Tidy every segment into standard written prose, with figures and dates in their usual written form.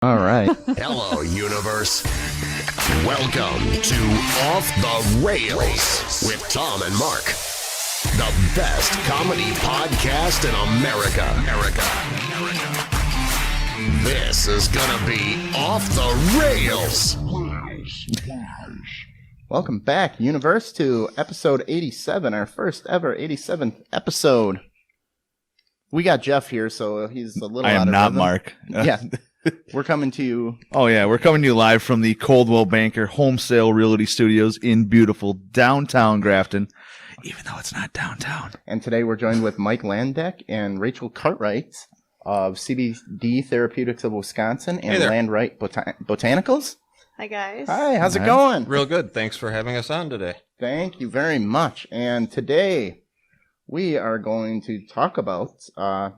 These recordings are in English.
All right. Hello, universe. Welcome to Off the Rails with Tom and Mark, the best comedy podcast in America. This is gonna be Off the Rails. Welcome back, universe, to episode 87, our first ever 87th episode. We got Jeff here, so he's a little out of not rhythm. Mark. Yeah. We're coming to you. Oh, yeah. We're coming to you live from the Coldwell Banker Home Sale Realty Studios in beautiful downtown Grafton, even though it's not downtown. And today we're joined with Mike Landeck and Rachel Cartwright of CBD Therapeutics of Wisconsin and Landeck Botanicals. Hi, guys. Hi, how's it going? Real good. Thanks for having us on today. Thank you very much. And today we are going to talk about the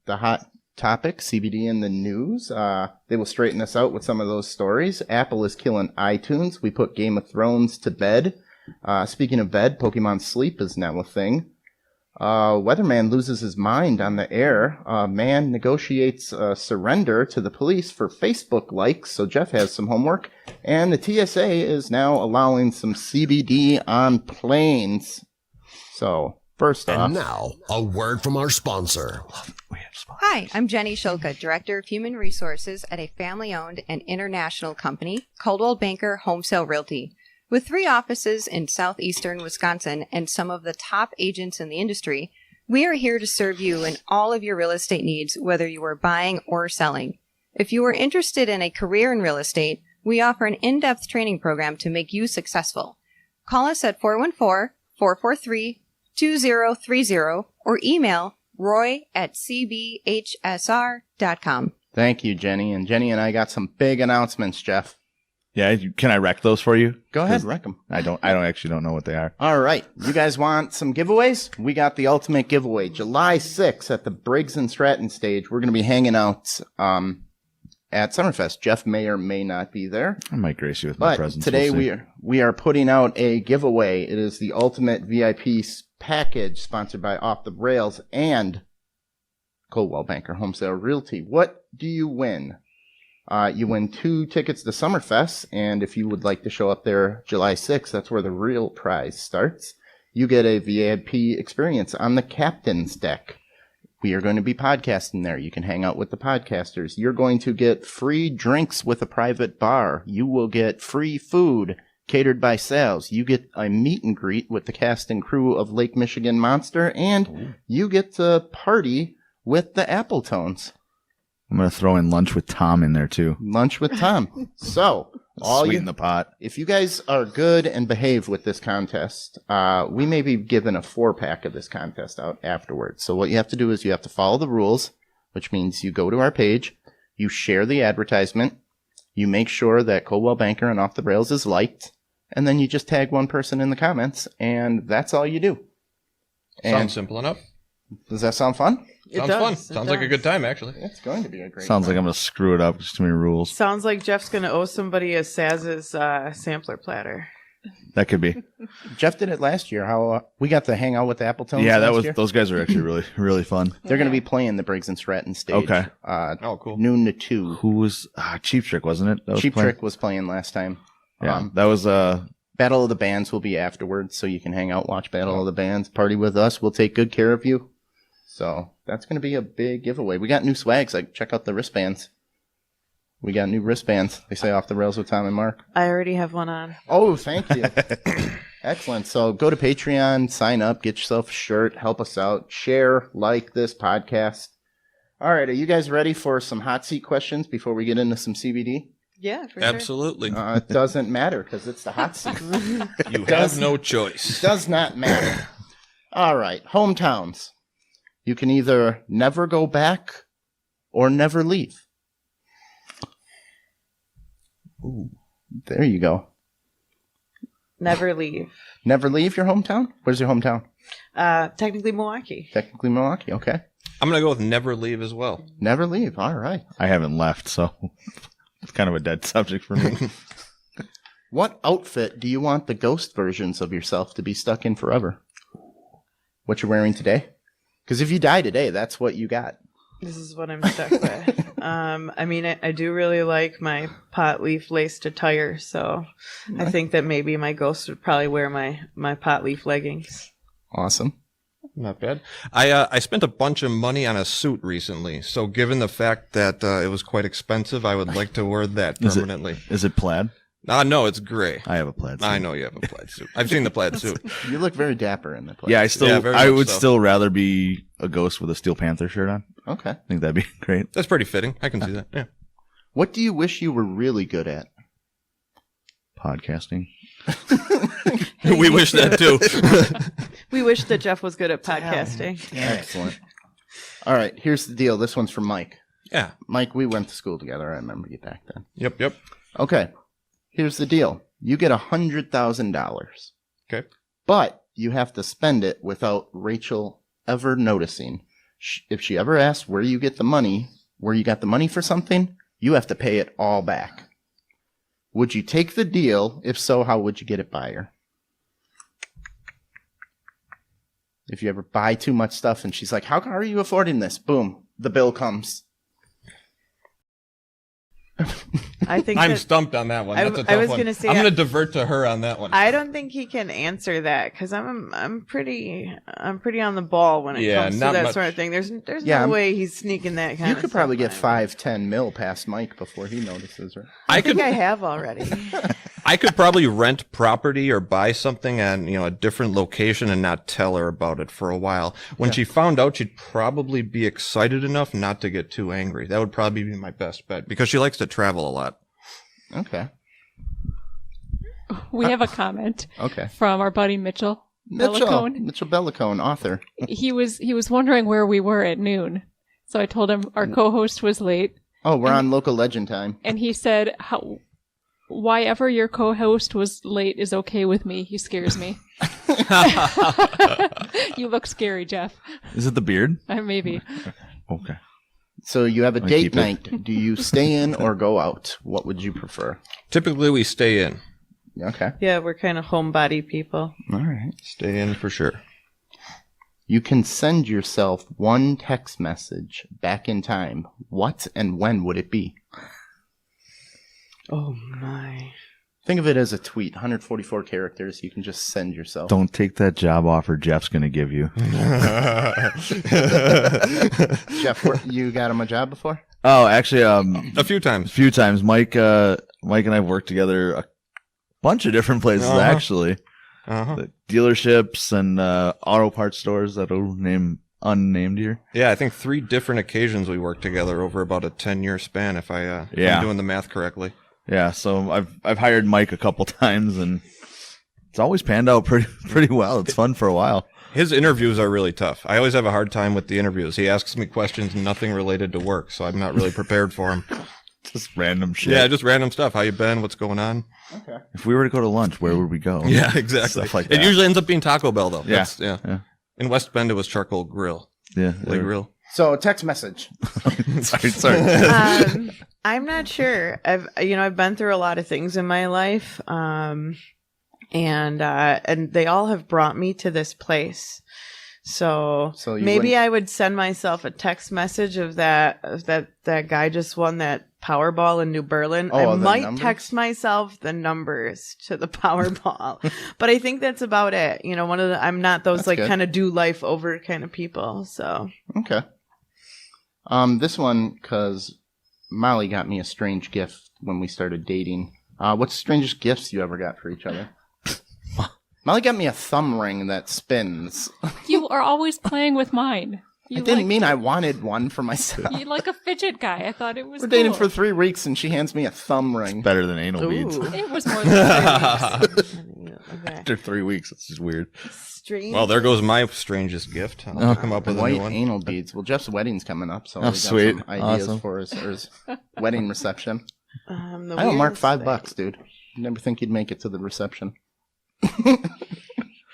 hot topic, CBD in the news. They will straighten us out with some of those stories. Apple is killing iTunes. We put Game of Thrones to bed. Speaking of bed, Pokemon Sleep is now a thing. Weatherman loses his mind on the air. Man negotiates surrender to the police for Facebook likes, so Jeff has some homework. And the TSA is now allowing some CBD on planes. So, first off... And now, a word from our sponsor. Hi, I'm Jenny Shulka, Director of Human Resources at a family-owned and international company, Coldwell Banker Home Sale Realty. With 3 offices in southeastern Wisconsin and some of the top agents in the industry, we are here to serve you in all of your real estate needs, whether you are buying or selling. If you are interested in a career in real estate, we offer an in-depth training program to make you successful. Call us at 414-443-2030 or email roy@cbhsr.com. Thank you, Jenny. And Jenny and I got some big announcements, Jeff. Yeah, can I wreck those for you? Go ahead, wreck them. I don't know what they are. All right. You guys want some giveaways? We got the ultimate giveaway. July 6th at the Briggs & Stratton stage. We're going to be hanging out at Summerfest. Jeff may or may not be there. I might grace you with my presence. But today we'll we are putting out a giveaway. It is the ultimate VIP package sponsored by Off the Rails and Coldwell Banker Home Sale Realty. What do you win? You win 2 tickets to Summerfest, and if you would like to show up there July 6th, that's where the real prize starts. You get a VIP experience on the captain's deck. We are going to be podcasting there. You can hang out with the podcasters. You're going to get free drinks with a private bar. You will get free food catered by sales. You get a meet and greet with the cast and crew of Lake Michigan Monster, and you get to party with the Appletones. I'm going to throw in lunch with Tom in there, too. Lunch with Tom. So, sweeten the pot. If you guys are good and behave with this contest, we may be giving a 4-pack of this contest out afterwards. So what you have to do is you have to follow the rules, which means you go to our page, you share the advertisement, you make sure that Coldwell Banker and Off the Rails is liked, and then you just tag one person in the comments, and that's all you do. Sounds simple enough. Does that sound fun? Sounds fun. Sounds like a good time, actually. It's going to be a great Sounds time. like I'm going to screw it up. Just too many rules. Sounds like Jeff's going to owe somebody a Saz's sampler platter. That could be. Jeff did it last year. How we got to hang out with the Appletones. Yeah, those guys are actually really, really fun. They're going to be playing the Briggs & Stratton stage. Okay. Cool. Noon to 2. Who was Cheap Trick, wasn't it? Cheap Trick was playing last time. Yeah, that was Battle of the Bands will be afterwards, so you can hang out, watch Battle of the Bands, party with us. We'll take good care of you. So that's going to be a big giveaway. We got new swags. Like, check out the wristbands. We got new wristbands. They say Off the Rails with Tom and Mark. I already have one on. Oh, thank you. Excellent. So go to Patreon, sign up, get yourself a shirt, help us out, share, like this podcast. All right. Are you guys ready for some hot seat questions before we get into some CBD? Yeah, for Absolutely. It doesn't matter because it's the hot seat. You have no choice. Does not matter. All right. Hometowns. You can either never go back or never leave. Ooh, there you go. Never leave. Never leave your hometown? Where's your hometown? Technically Milwaukee. Technically Milwaukee, okay. I'm going to go with never leave as well. Never leave, all right. I haven't left, so it's kind of a dead subject for me. What outfit do you want the ghost versions of yourself to be stuck in forever? What you're wearing today? Because if you die today, that's what you got. This is what I'm stuck with. I mean, I do really like my pot leaf laced attire, so I think that maybe my ghost would probably wear my pot leaf leggings. Awesome. Not bad. I spent a bunch of money on a suit recently, so given the fact that it was quite expensive, I would like to wear that permanently. Is it plaid? No, it's gray. I have a plaid suit. I know you have a plaid suit. I've seen the plaid suit. You look very dapper in the place. Yeah, very I much would so. still rather be a ghost with a Steel Panther shirt on. Okay. I think that'd be great. That's pretty fitting. I can see that. Yeah. What do you wish you were really good at? Podcasting. We wish that too. We wish that Jeff was good at podcasting. Excellent. All right, here's the deal. This one's from Mike. Yeah. Mike, we went to school together. I remember you back then. Yep. Okay, here's the deal. You get $100,000. Okay. But you have to spend it without Rachel ever noticing. If she ever asks where you got the money for something, you have to pay it all back. Would you take the deal? If so, how would you get it by her? If you ever buy too much stuff and she's like, how are you affording this? Boom, the bill comes. I think I'm that- stumped on that one. I- That's a tough I was one. gonna say, I'm going to divert to her on that one. I don't think he can answer that because I'm pretty on the ball when it comes to not that much. sort of thing. There's Yeah, no way he's sneaking that kind You of could stuff probably get by me. 5-10 mil past Mike before he notices, right? I think I have already. I could probably rent property or buy something on, a different location and not tell her about it for a while. When she found out, she'd probably be excited enough not to get too angry. That would probably be my best bet because she likes to travel a lot. Okay. We have a comment Okay. from our buddy Mitchell Bellicone. Mitchell Bellicone, author. He was wondering where we were at noon. So I told him our co-host was late, Oh, we're on local legend time. and he said, why ever your co-host was late is okay with me. He scares me. You look scary, Jeff. Is it the beard? Maybe. Okay. So you have a I date keep it. night. Do you stay in or go out? What would you prefer? Typically, we stay in. Okay. Yeah, we're kind of homebody people. All right. Stay in for sure. You can send yourself one text message back in time. What and when would it be? Oh my. Think of it as a tweet, 144 characters. You can just send yourself. Don't take that job offer Jeff's going to give you. Jeff, you got him a job before? Oh, actually, A few a times. few times. Mike and I have worked together a bunch of different places, Uh-huh. actually. Uh-huh. The dealerships and auto parts stores that will name unnamed here. Yeah, I think 3 different occasions we worked together over about a 10-year span, if I'm doing the math correctly. Yeah, so I've hired Mike a couple times, and it's always panned out pretty well. It's fun for a while. His interviews are really tough. I always have a hard time with the interviews. He asks me questions nothing related to work, so I'm not really prepared for him. Just random shit. Yeah, just random stuff. How you been? What's going on? Okay. If we were to go to lunch, where would we go? Yeah, exactly. Stuff like It that. usually ends up being Taco Bell, though. Yeah. Yeah. In West Bend, it was Charcoal Grill. Yeah. Like grill. So text message. sorry. I'm not sure. I've been through a lot of things in my life, and they all have brought me to this place. So you maybe wouldn't- I would send myself a text message of that guy just won that Powerball in New Berlin. Oh, I the might numbers? text myself the numbers to the Powerball, but I think that's about it. I'm not those That's like good. kind of do life over kind of people. So Okay. This one, because Molly got me a strange gift when we started dating. What's the strangest gifts you ever got for each other? Molly got me a thumb ring that spins. You are always playing with mine. I didn't mean I wanted one for myself. You like a fidget guy. I thought it was We're dating cool. for 3 weeks and she hands me a thumb ring. Better than anal beads. ooh. It was more than 3 weeks. Okay. After 3 weeks, it's just weird. Strange. Well, there goes my strangest gift. I'll come up with a new White one. anal beads. Well, Jeff's wedding's coming up, so Oh, we got sweet. some ideas Awesome. for his wedding reception. The I don't mark weirdest $5, dude. Never think you'd make it to the reception.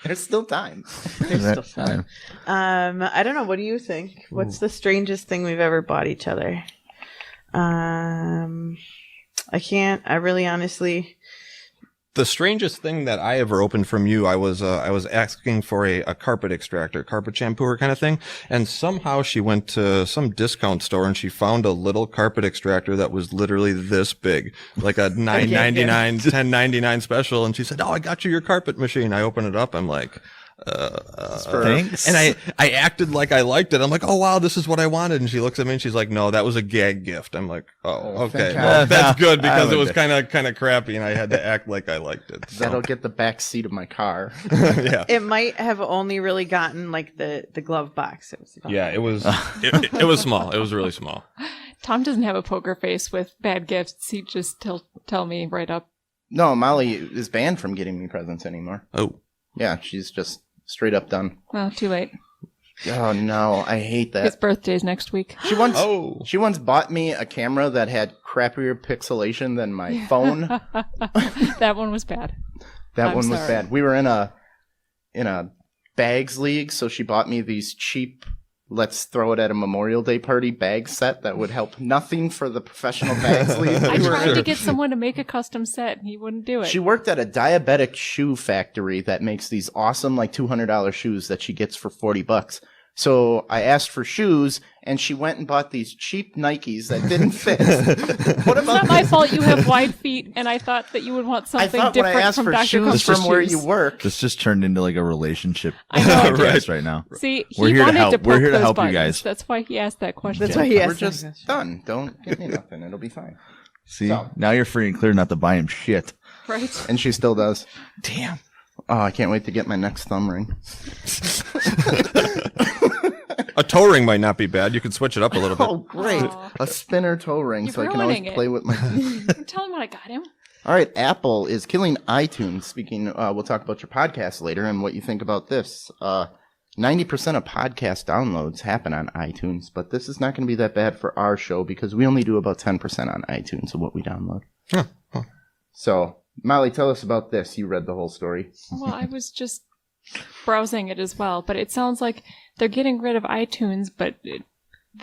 There's still time. There's That still time. I don't know. What do you think? What's the strangest thing we've ever bought each other? I really honestly The strangest thing that I ever opened from you, I was asking for a carpet extractor, carpet shampooer kind of thing. And somehow she went to some discount store and she found a little carpet extractor that was literally this big, like a $9.99, $10.99 special. And she said, "Oh, I got you your carpet machine." I open it up. I'm like, Thanks. and I acted like I liked it. I'm like, "Oh wow, this is what I wanted." And she looks at me and she's like, "No, that was a gag gift." I'm like, "Oh, okay, thank well, God. that's good because it was I kind of crappy, and I had to act like I liked it." So. That'll get the back seat of my car. Yeah, It might have only really gotten like the glove box. It was yeah, it was it was small. It was really small. Tom doesn't have a poker face with bad gifts. He just tell me right up. No, Molly is banned from getting me presents anymore. Oh, Yeah, she's just straight up done. Well, too late. Oh no, I hate His that. birthday's next week. She once bought me a camera that had crappier pixelation than my phone. That one was bad. That I'm one was sorry. bad. We were in a bags league, so she bought me these cheap let's throw it at a Memorial Day party bag set that would help nothing for the professional bags league. I We were- tried to get someone to make a custom set, and he wouldn't do it. She worked at a diabetic shoe factory that makes these awesome, like $200 shoes that she gets for $40. So I asked for shoes, and she went and bought these cheap Nikes that didn't fit. What It's about not my fault you have wide feet, and I thought that you would want I something thought when I different asked from for Dr. shoes Comfort's from where shoes. you work, This just turned into like a relationship I know. podcast right now. See, We're he here to wanted help. to poke We're here to those help you buttons. guys. That's why he asked that question. That's why he we're asked just that. done. Don't give me nothing. It'll be fine. See, So- now you're free and clear not to buy him shit. Right? And she still does. Damn. Oh, I can't wait to get my next thumb ring. A toe ring might not be bad. You could switch it up a little bit. Oh, great. Aw. A spinner toe ring You're so I can always ruining it. play with my... Tell him what I got him. All right, Apple is killing iTunes. Speaking, we'll talk about your podcast later and what you think about this. 90% of podcast downloads happen on iTunes, but this is not going to be that bad for our show because we only do about 10% on iTunes of what we download. Huh. So, Molly, tell us about this. You read the whole story. Well, I was just browsing it as well, but it sounds like they're getting rid of iTunes, but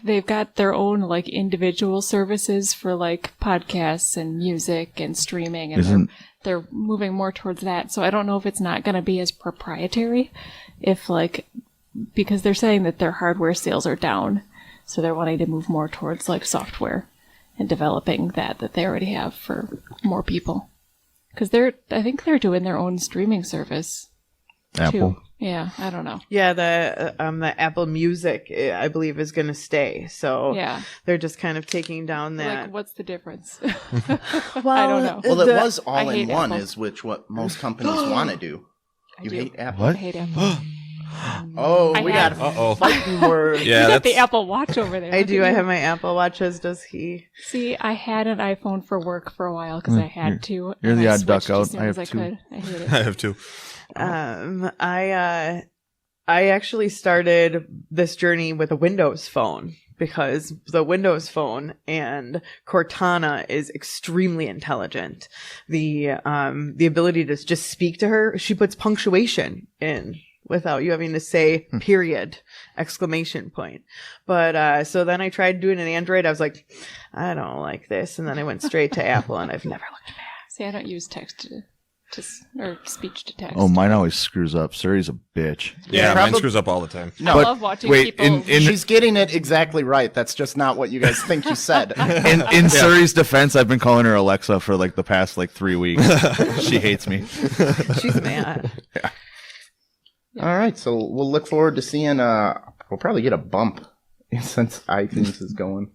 they've got their own like individual services for like podcasts and music and streaming, and they're moving more towards that. So I don't know if it's not going to be as proprietary, because they're saying that their hardware sales are down, so they're wanting to move more towards like software and developing that they already have for more people. Because I think they're doing their own streaming service. Apple. Too. Yeah, I don't know. Yeah, the Apple Music, I believe, is going to stay. So Yeah. they're just kind of taking down that. Like, what's the difference? Well, I don't know. Well, it was I all in hate one, Apple. is what most companies want to do. You do. hate Apple? I What? hate Apple. Oh, I we have- got Uh-oh. fighting words. Yeah, You got the that's Apple Watch over there. I do. Look I at have you. my Apple Watch, as does he. See, I had an iPhone for work for a while because I had to. you're and the I odd duck switched out. as soon I as have two. could. I hate it. I have two. I actually started this journey with a Windows phone because the Windows phone and Cortana is extremely intelligent. The ability to just speak to her, she puts punctuation in without you having to say period, exclamation point. But so then I tried doing an Android. I was like, I don't like this, and then I went straight to Apple, and I've never looked back. See, I don't use text or speech to text. Oh, mine always screws up. Siri's a bitch. Yeah, probably- mine screws up all the time. I No, love watching wait, people. she's getting it exactly right. That's just not what you guys think you said. In Siri's defense, I've been calling her Alexa for like the past 3 weeks. She hates me. She's mad. All right, so we'll look forward to seeing. We'll probably get a bump since iTunes is going.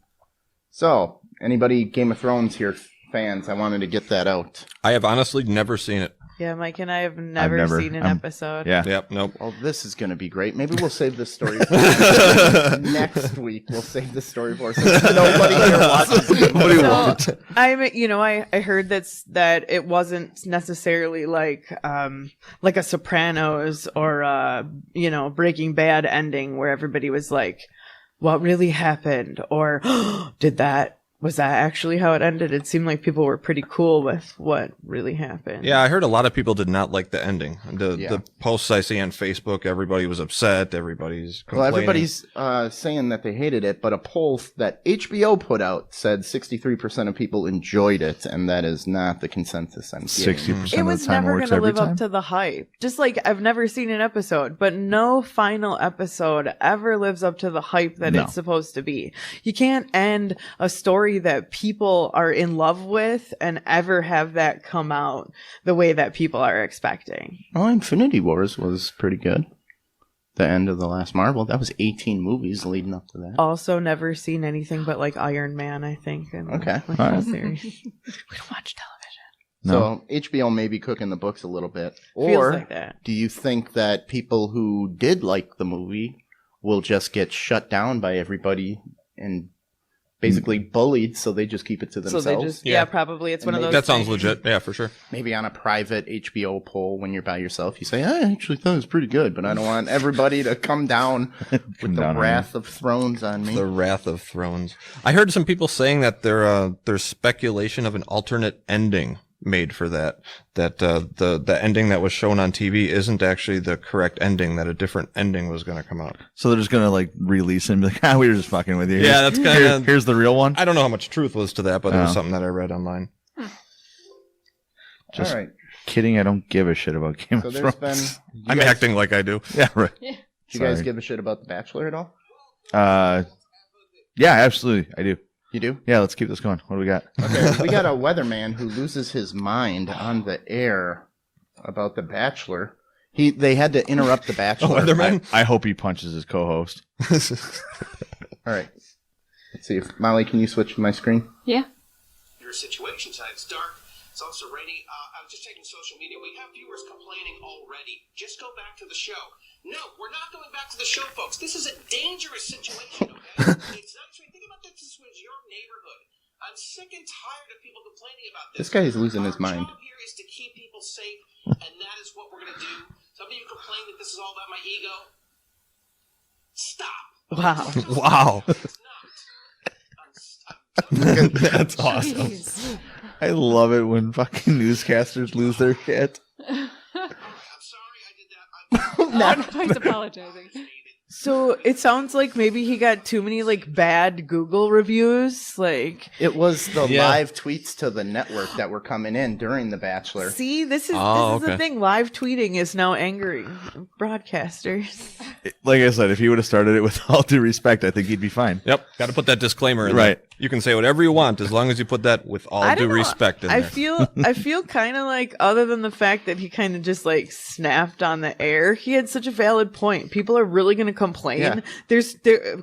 So, anybody Game of Thrones here fans? I wanted to get that out. I have honestly never seen it. Yeah, Mike and I have never seen an episode. Yeah. Yep, nope. Well, this is going to be great. Maybe we'll save this story for next week. We'll save this story for since nobody here watches Game of Thrones. So I heard that it wasn't necessarily like a Sopranos or Breaking Bad ending where everybody was like, what really happened? Or did that Was that actually how it ended? It seemed like people were pretty cool with what really happened. Yeah, I heard a lot of people did not like the ending. Yeah. The posts I see on Facebook, everybody was upset. Everybody's complaining. Well, everybody's saying that they hated it, but a poll that HBO put out said 63% of people enjoyed it, and that is not the consensus I'm getting. 60% It of was the time never works going to every live time. up to the hype. Just like I've never seen an episode, but no final episode ever lives up to the hype that No. it's supposed to be. You can't end a story that people are in love with and ever have that come out the way that people are expecting. Well, Infinity Wars was pretty good. The end of the last Marvel. That was 18 movies leading up to that. Also, never seen anything but like Iron Man, I think. And Okay. like, All right. whole series. We don't watch television. No. So HBO may be cooking the books a little bit. Feels Or like that. do you think that people who did like the movie will just get shut down by everybody and basically bullied, so they just keep it to So themselves? they just, Yeah. probably. It's And one of those. That sounds things. legit. Yeah, for sure. Maybe on a private HBO poll when you're by yourself, you say, I actually thought it was pretty good, but I don't want everybody to come down with the down on Wrath of Thrones on me. The Wrath of Thrones. I heard some people saying that there's speculation of an alternate ending made for that. That the ending that was shown on TV isn't actually the correct ending. That a different ending was going to come out. So they're just gonna like release and be like, we were just fucking with you. Yeah, that's kinda- Here's the real one. I don't know how much truth was to that, but it was Oh. something that I read online. Just All right. kidding. I don't give a shit about Game So of there's Thrones. been. I'm acting like I do. Yeah, right. Do you guys Sorry. give a shit about The Bachelor at all? Yeah, absolutely. I do. You do? Yeah, let's keep this going. What do we got? Okay, we got a weatherman who loses his mind on the air about The Bachelor. They had to interrupt The Bachelor. weatherman? I hope he punches his co-host. All right. Let's see if Molly, can you switch to my screen? Yeah. Your situation tonight. It's dark. It's also rainy. I was just checking social media. We have viewers complaining already. Just go back to the show. No, we're not going back to the show, folks. This is a dangerous situation, okay? It's not true. Think about this. This was your neighborhood. I'm sick and tired of people complaining about this. This guy is losing his mind. Our job here is to keep people safe, and that is what we're going to do. Some of you complain that this is all about my ego. Stop. Wow. Wow. It's not. That's awesome. Jeez. I love it when fucking newscasters lose their shit. I'm sorry I did that. Oh, no, he's apologizing. So it sounds like maybe he got too many like bad Google reviews. Like, It was the Yeah. live tweets to the network that were coming in during The Bachelor. see, this is Oh, the okay. thing. Live tweeting is now angering broadcasters. Like I said, if he would have started it with all due respect, I think he'd be fine. Yep. Got to put that disclaimer in Right. there. You can say whatever you want as long as you put that with all I due don't know. respect in I there. feel kind of like, other than the fact that he kind of just like snapped on the air, he had such a valid point. People are really going to complain. Yeah. There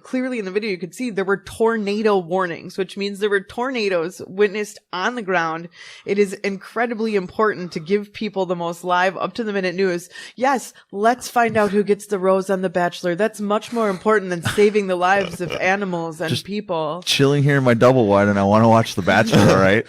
clearly in the video you could see there were tornado warnings, which means there were tornadoes witnessed on the ground. It is incredibly important to give people the most live, up to the minute news. Yes, let's find out who gets the rose on The Bachelor. That's much more important than saving the lives of animals and Just people. Chilling here in my double wide, and I want to watch The Bachelor. All right,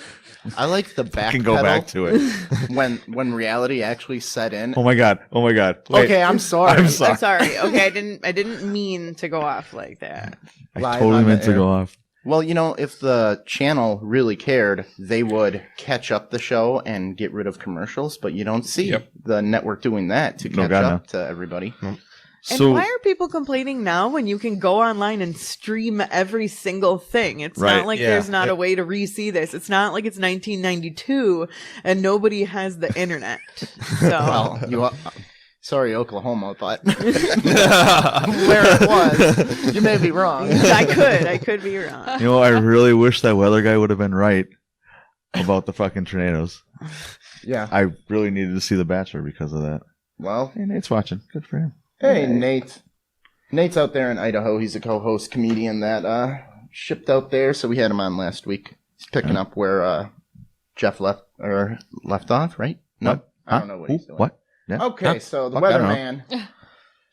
I like the back can go back to it. when reality actually set in. Oh my god! Oh my god! Wait, Okay, I'm sorry. I'm sorry. I'm sorry. Okay, I didn't mean to go off like that. I Live totally on the meant to air. go off. Well, if the channel really cared, they would catch up the show and get rid of commercials, but you don't see Yep. the network doing that to No, catch God, up to everybody. And So why are people complaining now when you can go online and stream every single thing? It's Right, not like yeah. there's not a way to re-see this. It's not like it's 1992 and nobody has the internet. So Well, sorry, Oklahoma, but where it was, you may be wrong. I could be wrong. I really wish that weather guy would have been right about the fucking tornadoes. Yeah. I really needed to see The Bachelor because of that. Well, Hey, Nate's watching. Good for him. hey, Nate. Nate's out there in Idaho. He's a co-host comedian that shipped out there, so we had him on last week. He's picking up where Jeff left off, right? No, What? I don't know what he's Who? doing. What? Yeah. Okay, Huh? so the Fuck, I don't know. weatherman.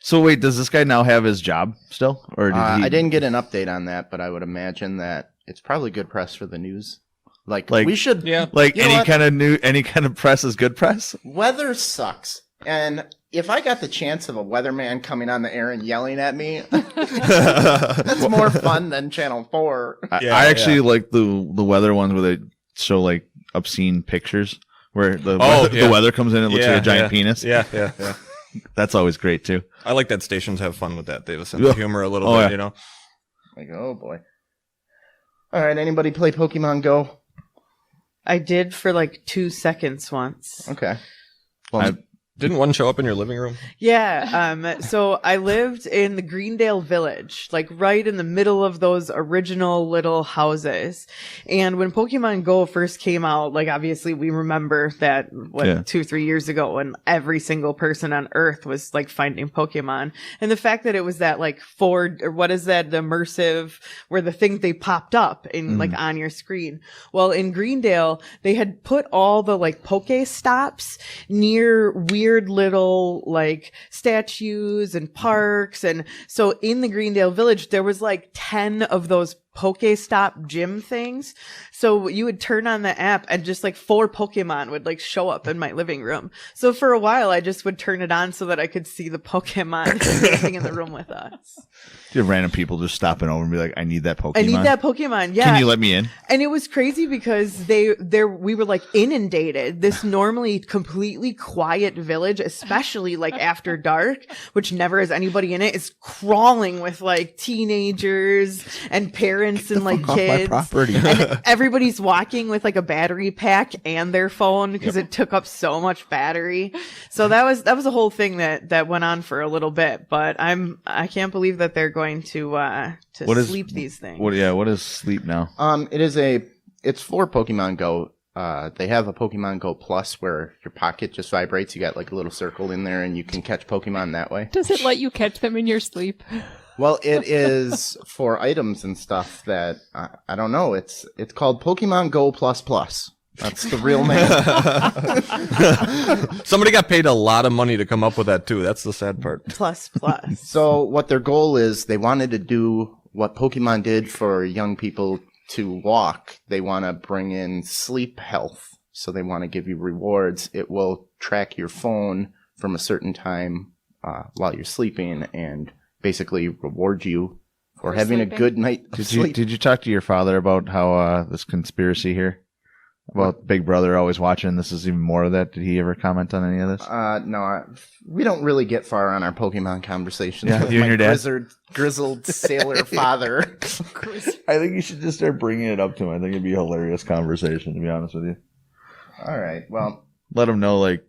So wait, does this guy now have his job still, or did he? I didn't get an update on that, but I would imagine that it's probably good press for the news. Like Like- we should. Yeah. Like You know any what? kind of press is good press. Weather sucks, and if I got the chance of a weatherman coming on the air and yelling at me, that's more fun than Channel 4. I actually like the weather ones where they show like obscene pictures where the weather comes in and it looks like a giant penis. Yeah. That's always great too. I like that stations have fun with that. They have a sense of humor a little bit, you know? Like, oh boy. All right, anybody play Pokemon Go? I did for like 2 seconds once. Okay. Well, Didn't one show up in your living room? Yeah. So I lived in the Greendale Village, like right in the middle of those original little houses. And when Pokemon Go first came out, like obviously we remember that 2-3 years ago when every single person on Earth was like finding Pokemon. And the fact that it was that like the immersive, where the things they popped up in like on your screen. Well, in Greendale, they had put all the like Pokestops near weird little like statues and parks, and so in the Greendale Village there was like 10 of those Pokestop gym things. So you would turn on the app and just like 4 Pokemon would like show up in my living room. So for a while I just would turn it on so that I could see the Pokemon standing in the room with us. you have random people just stopping over and be like, I need that Pokemon. I need that Pokemon. Yeah. Can you let me in? And it was crazy because we were like inundated. This normally completely quiet village, especially like after dark, which never has anybody in it, is crawling with like teenagers and parents and like kids. Off my property. And everybody's walking with like a battery pack and their phone because it took up so much battery. So that was a whole thing that went on for a little bit. But I can't believe that they're going to sleep these things. What is sleep now? It's for Pokemon Go. They have a Pokemon Go Plus where your pocket just vibrates. You got like a little circle in there and you can catch Pokemon that way. Does it let you catch them in your sleep? Well, it is for items and stuff that I don't know. It's called Pokemon Go Plus Plus. That's the real name. Somebody got paid a lot of money to come up with that too. That's the sad part. Plus. So what their goal is, they wanted to do what Pokemon did for young people to walk. They want to bring in sleep health. So they want to give you rewards. It will track your phone from a certain time while you're sleeping and basically reward you for having sleeping. a good night of sleep. Did you talk to your father about how this conspiracy here? About Big Brother always watching. This is even more of that. Did he ever comment on any of this? No, we don't really get far on our Pokemon conversations. Yeah, with you and my your dad? grizzled sailor father. I think you should just start bringing it up to him. I think it'd be a hilarious conversation, to be honest with you. All right, well, let him know, like,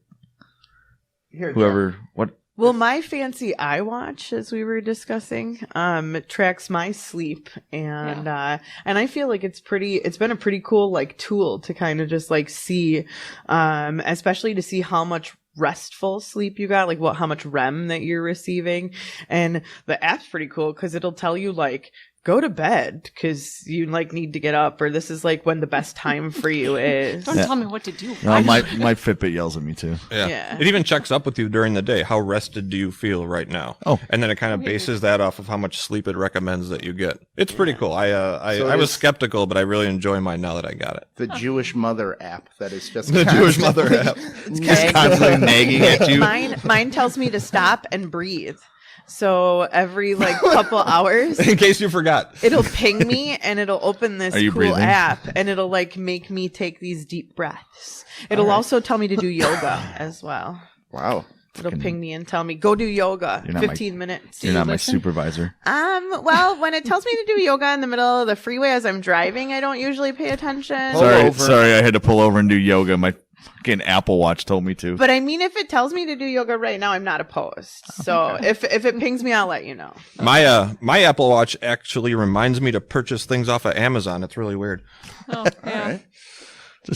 here, whoever, what. Well, my fancy iWatch, as we were discussing, it tracks my sleep, and I feel like it's been a pretty cool like tool to kind of just like see, especially to see how much restful sleep you got, like how much REM that you're receiving, and the app's pretty cool because it'll tell you like, go to bed because you like need to get up, or this is like when the best time for you is. Don't tell me what to do. No, my Fitbit yells at me too. Yeah. It even checks up with you during the day. How rested do you feel right now? Oh. And then it kind of bases that off of how much sleep it recommends that you get. It's pretty cool. I So was skeptical, but I really enjoy mine now that I got it. the Jewish Mother app that is just The Jewish Mother app. Just constantly nagging at you. Mine tells me to stop and breathe. So every like couple hours, In case you forgot. it'll ping me and it'll open this Are you cool breathing? app and it'll like make me take these deep breaths. It'll also tell me to do yoga as well. Wow. It'll ping me and tell me, go do yoga, You're not 15 minutes. You're not my listen? supervisor. Well, when it tells me to do yoga in the middle of the freeway as I'm driving, I don't usually pay attention. Pull over. Sorry, I had to pull over and do yoga. My fucking Apple Watch told me to. But I mean, if it tells me to do yoga right now, I'm not opposed. So if it pings me, I'll let you know. My Apple Watch actually reminds me to purchase things off of Amazon. It's really weird. Oh, yeah. Right.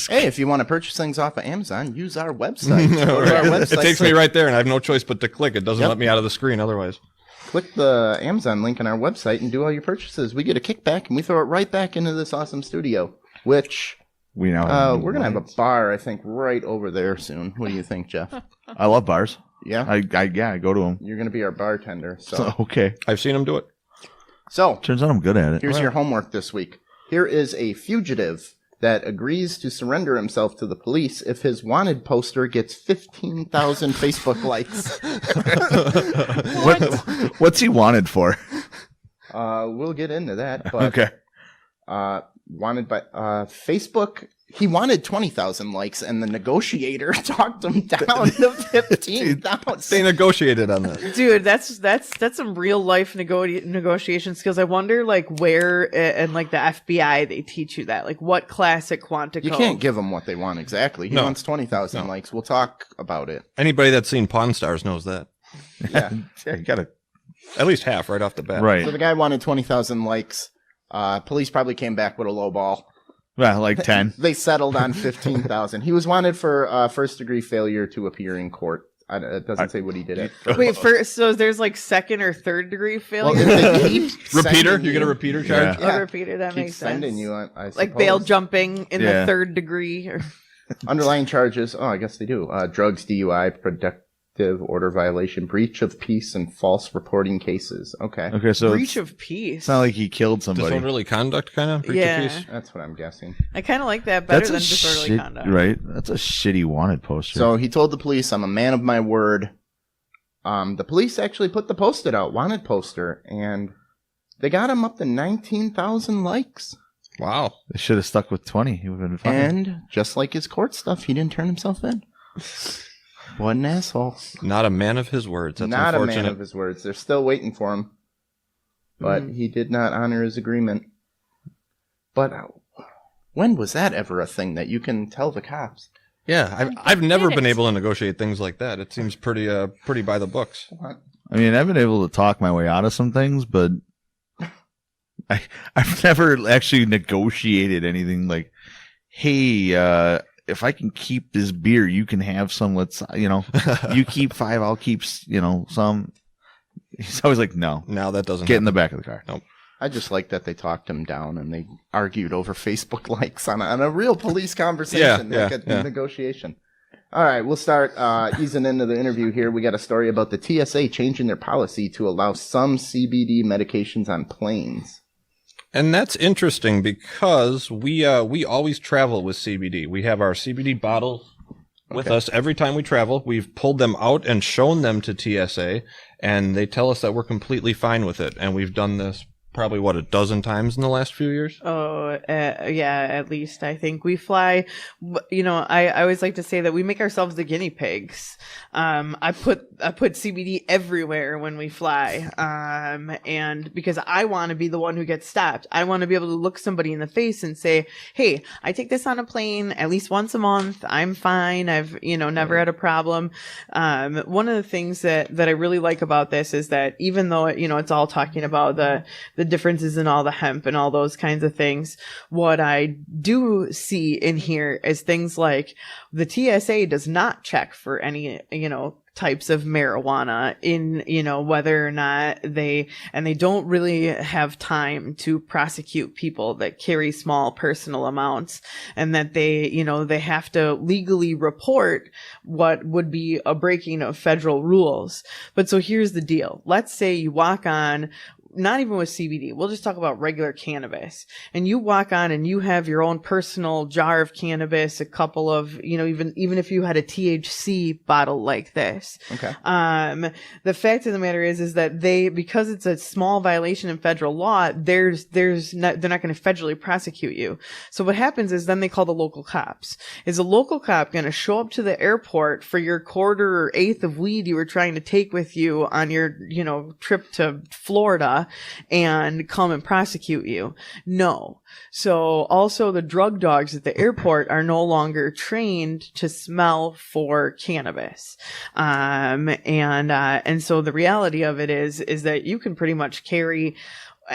Hey, if you want to purchase things off of Amazon, use our website. Go to our website. It takes me right there, and I have no choice but to click. It doesn't let me out of the screen otherwise. Click the Amazon link on our website and do all your purchases. We get a kickback, and we throw it right back into this awesome studio, which We now we're going to have a bar, I think, right over there soon. What do you think, Jeff? I love bars. Yeah? I go to them. You're going to be our bartender. So, Okay. I've seen him do it. so Turns out I'm good at it. here's your homework this week. Here is a fugitive that agrees to surrender himself to the police if his wanted poster gets 15,000 Facebook likes. What's he wanted for? We'll get into that. But, Okay. Wanted by Facebook. He wanted 20,000 likes, and the negotiator talked him down to 15,000. They negotiated on that. Dude, that's some real life negotiation skills. I wonder, like, where and like the FBI they teach you that. Like, what class at Quantico? You can't give him what they want exactly. He wants 20,000 likes. We'll talk about it. Anybody that's seen Pawn Stars knows that. Yeah. Yeah, you gotta at least half right off the bat. Right. So the guy wanted 20,000 likes. Police probably came back with a low ball. Well, like 10. They settled on 15,000. He was wanted for first-degree failure to appear in court. It doesn't say what he did. Wait, so there's like second or third degree Well, failure? if they keep Repeater? sending You get a repeater charge? Oh, repeater, that keep makes sending sense. you, I Like bail suppose. jumping in Yeah. the third degree. Underlying charges. Oh, I guess they do. Drugs, DUI, productive order violation, breach of peace, and false reporting cases. Okay. Okay, so Breach it's of peace. not like he killed somebody. Disorderly conduct, kind of? Breach Yeah. of peace? That's what I'm guessing. I kind of like that better That's than a disorderly shit, conduct. right? That's a shitty wanted poster. So he told the police, I'm a man of my word. The police actually put the post-it out, wanted poster, and they got him up to 19,000 likes. Wow. They should have stuck with 20. He would have been fine. And just like his court stuff, he didn't turn himself in. What an asshole. Not a man of his words. That's Not a unfortunate. man of his words. They're still waiting for him. But he did not honor his agreement. But when was that ever a thing that you can tell the cops? Yeah, I've never been able to negotiate things like that. It seems pretty by the books. I mean, I've been able to talk my way out of some things, but I've never actually negotiated anything like, hey, if I can keep this beer, you can have some. Let's, you keep 5, I'll keep, some. He's always like, no, that doesn't get in the back of the car. Nope. I just like that they talked him down and they argued over Facebook likes on a real police conversation, Yeah. negotiation. All right, we'll start easing into the interview here. We got a story about the TSA changing their policy to allow some CBD medications on planes. And that's interesting because we always travel with CBD. We have our CBD bottles with us every time we travel. We've pulled them out and shown them to TSA, and they tell us that we're completely fine with it. And we've done this probably, a dozen times in the last few years? Oh, yeah, at least I think we fly. I always like to say that we make ourselves the guinea pigs. I put CBD everywhere when we fly. And because I want to be the one who gets stopped, I want to be able to look somebody in the face and say, hey, I take this on a plane at least once a month. I'm fine. I've, never had a problem. One of the things that I really like about this is that even though, it's all talking about the differences in all the hemp and all those kinds of things, what I do see in here is things like the TSA does not check for any, types of marijuana in, whether or not they don't really have time to prosecute people that carry small personal amounts, and that they have to legally report what would be a breaking of federal rules. But so here's the deal. Let's say you walk on, not even with CBD, we'll just talk about regular cannabis, and you walk on and you have your own personal jar of cannabis, a couple of, even if you had a THC bottle like this. Okay. The fact of the matter is that because it's a small violation in federal law, they're not going to federally prosecute you. So what happens is then they call the local cops. Is a local cop going to show up to the airport for your quarter or eighth of weed you were trying to take with you on your, trip to Florida and come and prosecute you? No. So also the drug dogs at the airport are no longer trained to smell for cannabis. And so the reality of it is that you can pretty much carry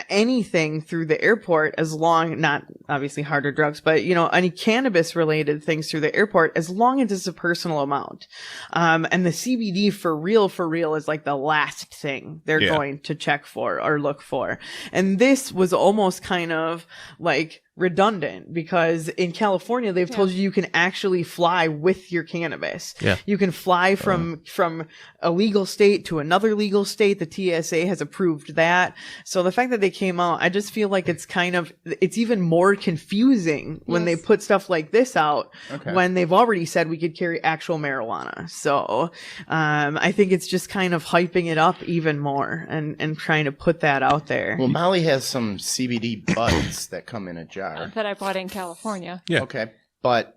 anything through the airport, as long, not obviously harder drugs, but any cannabis related things through the airport, as long as it's a personal amount. And the CBD for real is like the last thing they're going to check for or look for. And this was almost kind of like redundant, because in California they've told you can actually fly with your cannabis. Yeah. You can fly from a legal state to another legal state. The TSA has approved that. So the fact that they came out, I just feel like it's even more confusing when they put stuff like this out when they've already said we could carry actual marijuana. So I think it's just kind of hyping it up even more and trying to put that out there. Well, Molly has some CBD buds that come in a jar. That I bought in California. Yeah. Okay. But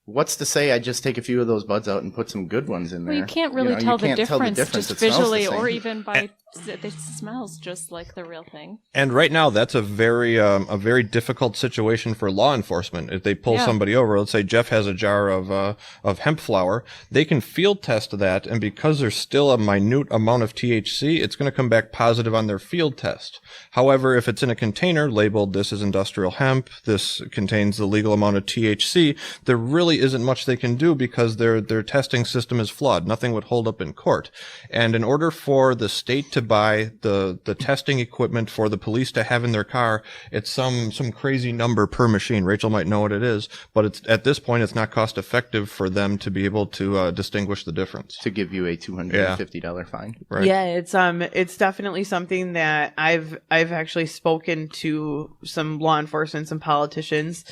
what's to say I just take a few of those buds out and put some good ones in there? Well, you can't really tell the difference just It smells the visually same. or even by it smells just like the real thing. And right now, that's a very difficult situation for law enforcement. If they pull somebody over, let's say Jeff has a jar of hemp flower, they can field test that, and because there's still a minute amount of THC, it's going to come back positive on their field test. However, if it's in a container labeled "This is industrial hemp, this contains the legal amount of THC," there really isn't much they can do because their testing system is flawed. Nothing would hold up in court. And in order for the state to buy the testing equipment for the police to have in their car, it's some crazy number per machine. Rachel might know what it is, but it's at this point it's not cost effective for them to be able to distinguish the difference. To give you a $250 fine. Right. Yeah, it's definitely something that I've actually spoken to some law enforcement, some politicians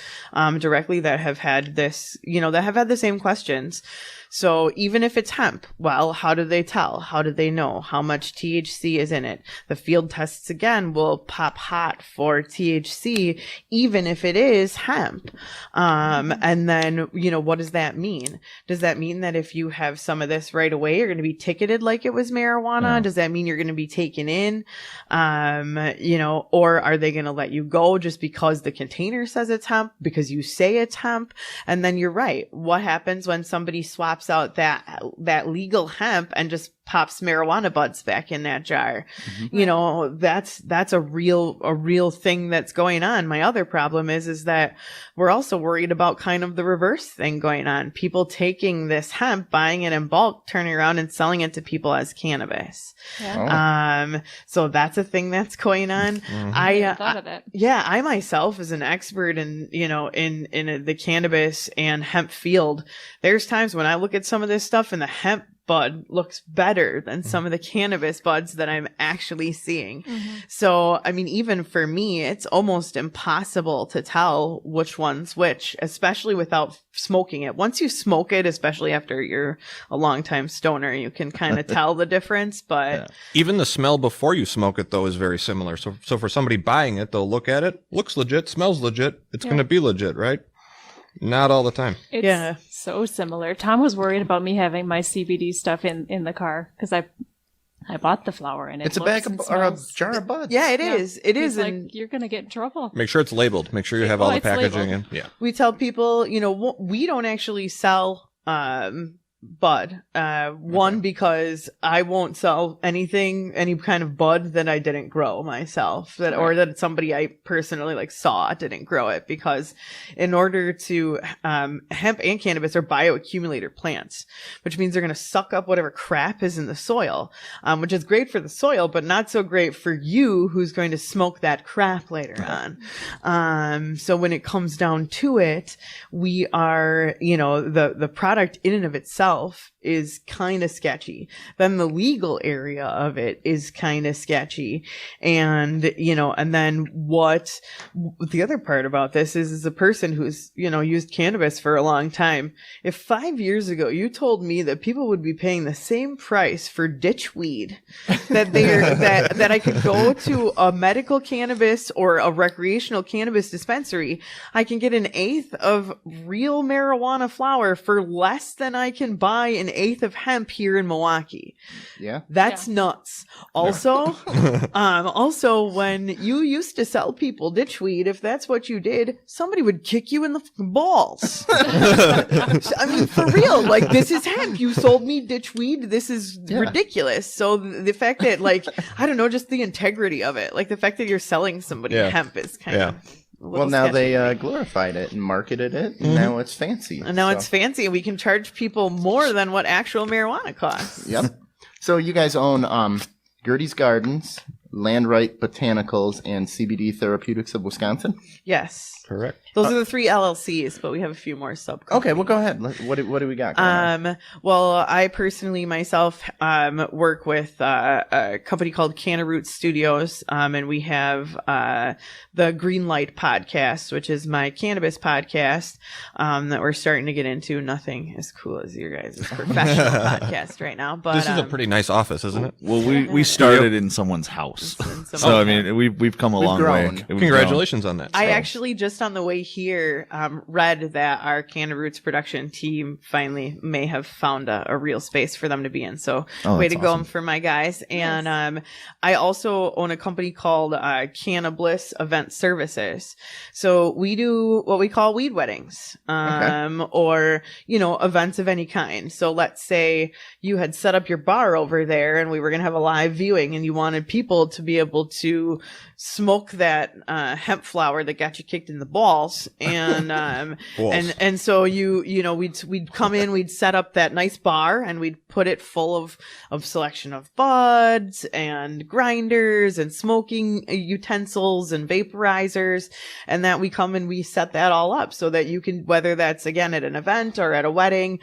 directly that have had this, that have had the same questions. So even if it's hemp, well, how do they tell? How do they know how much THC is in it? The field tests again will pop hot for THC, even if it is hemp. And then, what does that mean? Does that mean that if you have some of this right away, you're going to be ticketed like it was marijuana? No. Does that mean you're going to be taken in? Or are they going to let you go just because the container says it's hemp, because you say it's hemp? And then you're right. What happens when somebody swaps out that legal hemp and just pops marijuana buds back in that jar? That's a real thing that's going on. My other problem is that we're also worried about kind of the reverse thing going on. People taking this hemp, buying it in bulk, turning around and selling it to people as cannabis. So that's a thing that's going on. I thought of that. I myself as an expert in the cannabis and hemp field, there's times when I look at some of this stuff and the hemp bud looks better than some of the cannabis buds that I'm actually seeing. So, I mean, even for me, it's almost impossible to tell which one's which, especially without smoking it. Once you smoke it, especially after you're a longtime stoner, you can kind of tell the difference. But even the smell before you smoke it, though, is very similar. So for somebody buying it, they'll look at it, looks legit, smells legit, it's going to be legit, right? Not all the time. It's so similar. Tom was worried about me having my CBD stuff in the car because I bought the flower and it's a bag of, or a jar of buds. Yeah, it is. It He's is. like, And you're going to get in trouble. Make sure it's labeled. Make sure you have all the it's packaging labeled. in. Yeah. we tell people, we don't actually sell bud. One, because I won't sell any kind of bud that I didn't grow myself, or that somebody I personally saw didn't grow it, because in order to hemp and cannabis are bioaccumulator plants, which means they're going to suck up whatever crap is in the soil, which is great for the soil, but not so great for you who's going to smoke that crap later on. So when it comes down to it, we are, the product in and of itself is kind of sketchy. Then the legal area of it is kind of sketchy. And, and then what the other part about this is a person who's, used cannabis for a long time. If 5 years ago you told me that people would be paying the same price for ditch weed, that I could go to a medical cannabis or a recreational cannabis dispensary, I can get an eighth of real marijuana flower for less than I can buy an eighth of hemp here in Milwaukee. Yeah. That's nuts. Also, when you used to sell people ditchweed, if that's what you did, somebody would kick you in the fucking balls. I mean, for real, this is hemp. You sold me ditchweed. This is ridiculous. So the fact that, I don't know, just the integrity of it, the fact that you're selling somebody hemp is kind of... Well, now they glorified it and marketed it, and now it's fancy. And now it's fancy, and we can charge people more than what actual marijuana costs. Yep. So you guys own Gertie's Gardens Landeck Botanicals and CBD Therapeutics of Wisconsin. Yes. Correct. Those are the 3 LLCs, but we have a few more sub. Okay, well, go ahead. What do we got going on? Well, I personally myself work with a company called Cartwright Studios, and we have the Green Light podcast, which is my cannabis podcast that we're starting to get into. Nothing as cool as your guys' professional podcast right now, but This is a pretty nice office, isn't it? Well, we started in someone's house, so I mean we've come a long way. grown. Congratulations on that. I actually just on the way here read that our Cartwright's production team finally may have found a real space for them to be in. So way to go for my guys. And I also own a company called Cannabliss Event Services. So we do what we call weed weddings, or events of any kind. So let's say you had set up your bar over there and we were going to have a live viewing and you wanted people to be able to smoke that hemp flower that got you kicked in the balls, and and so we'd come in, we'd set up that nice bar and we'd put it full of selection of buds and grinders and smoking utensils and vaporizers, and that we come and we set that all up so that you can, whether that's again at an event or at a wedding,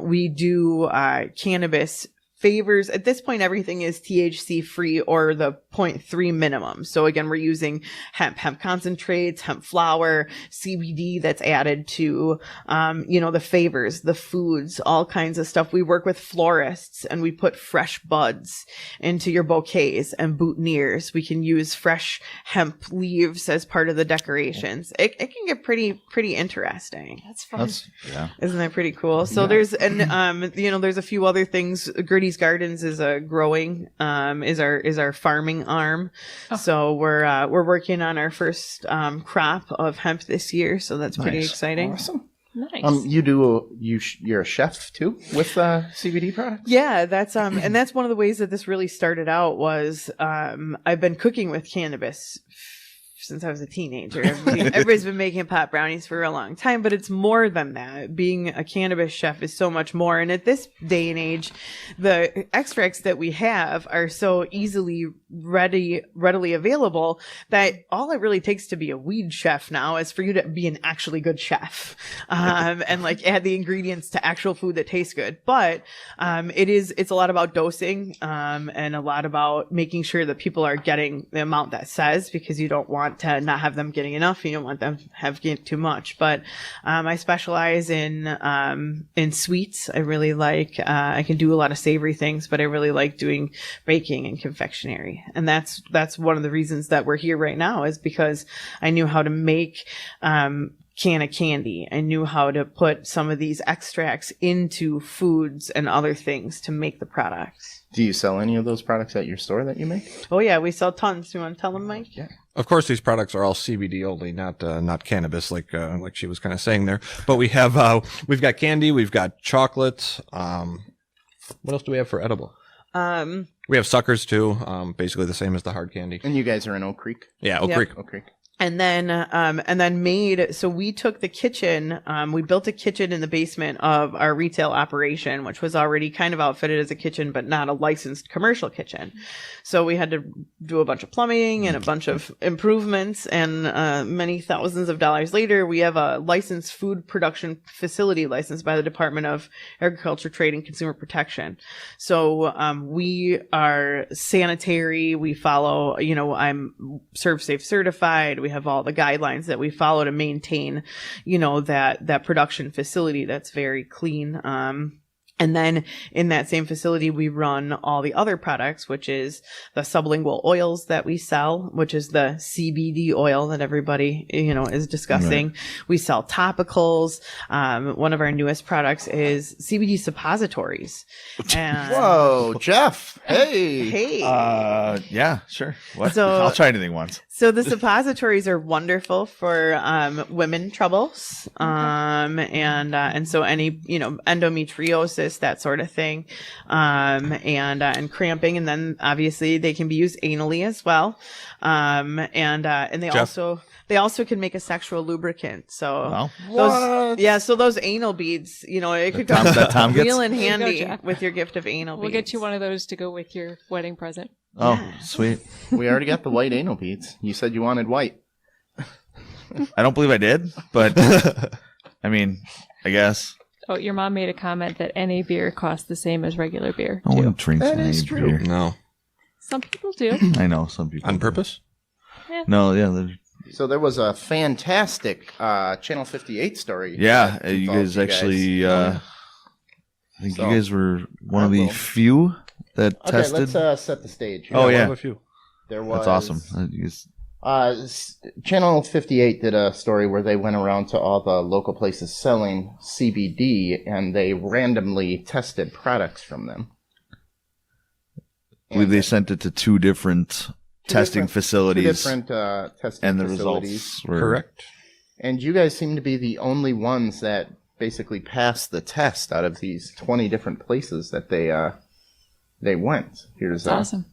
we do cannabis favors. At this point, everything is THC free or the 0.3 minimum. So again, we're using hemp concentrates, hemp flower, CBD that's added to, the favors, the foods, all kinds of stuff. We work with florists and we put fresh buds into your bouquets and boutonnieres. We can use fresh hemp leaves as part of the decorations. It can get pretty interesting. That's fun. Isn't that pretty cool? So there's a few other things. Gritty's Gardens is is our farming arm. So we're working on our first crop of hemp this year. So that's pretty exciting. Awesome. Nice. You're a chef too with CBD products? Yeah, that's and that's one of the ways that this really started out was I've been cooking with cannabis since I was a teenager. Everybody's been making pot brownies for a long time, but it's more than that. Being a cannabis chef is so much more. And at this day and age, the extracts that we have are so easily readily available that all it really takes to be a weed chef now is for you to be an actually good chef, and like add the ingredients to actual food that tastes good. But it's a lot about dosing, and a lot about making sure that people are getting the amount that says, because you don't want to not have them getting enough. You don't want them to have getting too much. But I specialize in sweets. I really like, I can do a lot of savory things, but I really like doing baking and confectionery. And that's one of the reasons that we're here right now, is because I knew how to make can of candy. I knew how to put some of these extracts into foods and other things to make the products. Do you sell any of those products at your store that you make? Oh yeah, we sell tons. You want to tell them, Mike? Yeah. Of course, these products are all CBD only, not cannabis, like she was kind of saying there. But we have we've got candy, we've got chocolate. What else do we have for edible? We have suckers too, basically the same as the hard candy. And you guys are in Oak Creek? Yeah, Oak Yep. Creek. Oak Creek. And then made, so we took the kitchen, we built a kitchen in the basement of our retail operation, which was already kind of outfitted as a kitchen, but not a licensed commercial kitchen. So we had to do a bunch of plumbing and a bunch of improvements, and many thousands of dollars later, we have a licensed food production facility licensed by the Department of Agriculture, Trade, and Consumer Protection. So we are sanitary. We follow, I'm ServSafe certified. We have all the guidelines that we follow to maintain, that production facility that's very clean. And then in that same facility, we run all the other products, which is the sublingual oils that we sell, which is the CBD oil that everybody, is discussing. Right. We sell topicals. One of our newest products is CBD suppositories. And whoa, Jeff. Hey. Yeah, sure. What? So, I'll try anything once. So the suppositories are wonderful for women troubles, and so any endometriosis, that sort of thing, and cramping, and then obviously they can be used anally as well, and they also can make a sexual lubricant. So those anal beads, it could come real in handy with your gift of anal beads. We'll get you one of those to go with your wedding present. Oh, Yes. sweet. We already got the white anal beads. You said you wanted white. I don't believe I did, but I mean, I guess. Oh, your mom made a comment that any beer costs the same as regular beer, No too. one drinks That any is true. beer. No. Some people do. I know some people On do. purpose? No, yeah, So there was a fantastic Channel 58 story. yeah. that You involved guys actually. I think So, you guys were one of I the will. few that Okay, tested. let's set the stage. Oh, one yeah. of a few. There was, That's awesome. You guys- Channel 58 did a story where they went around to all the local places selling CBD and they randomly tested products from them. I believe they sent it to two different testing facilities, Two different testing and the facilities. results were Correct. And you guys seem to be the only ones that basically passed the test out of these 20 different places that they went. Here's That's awesome.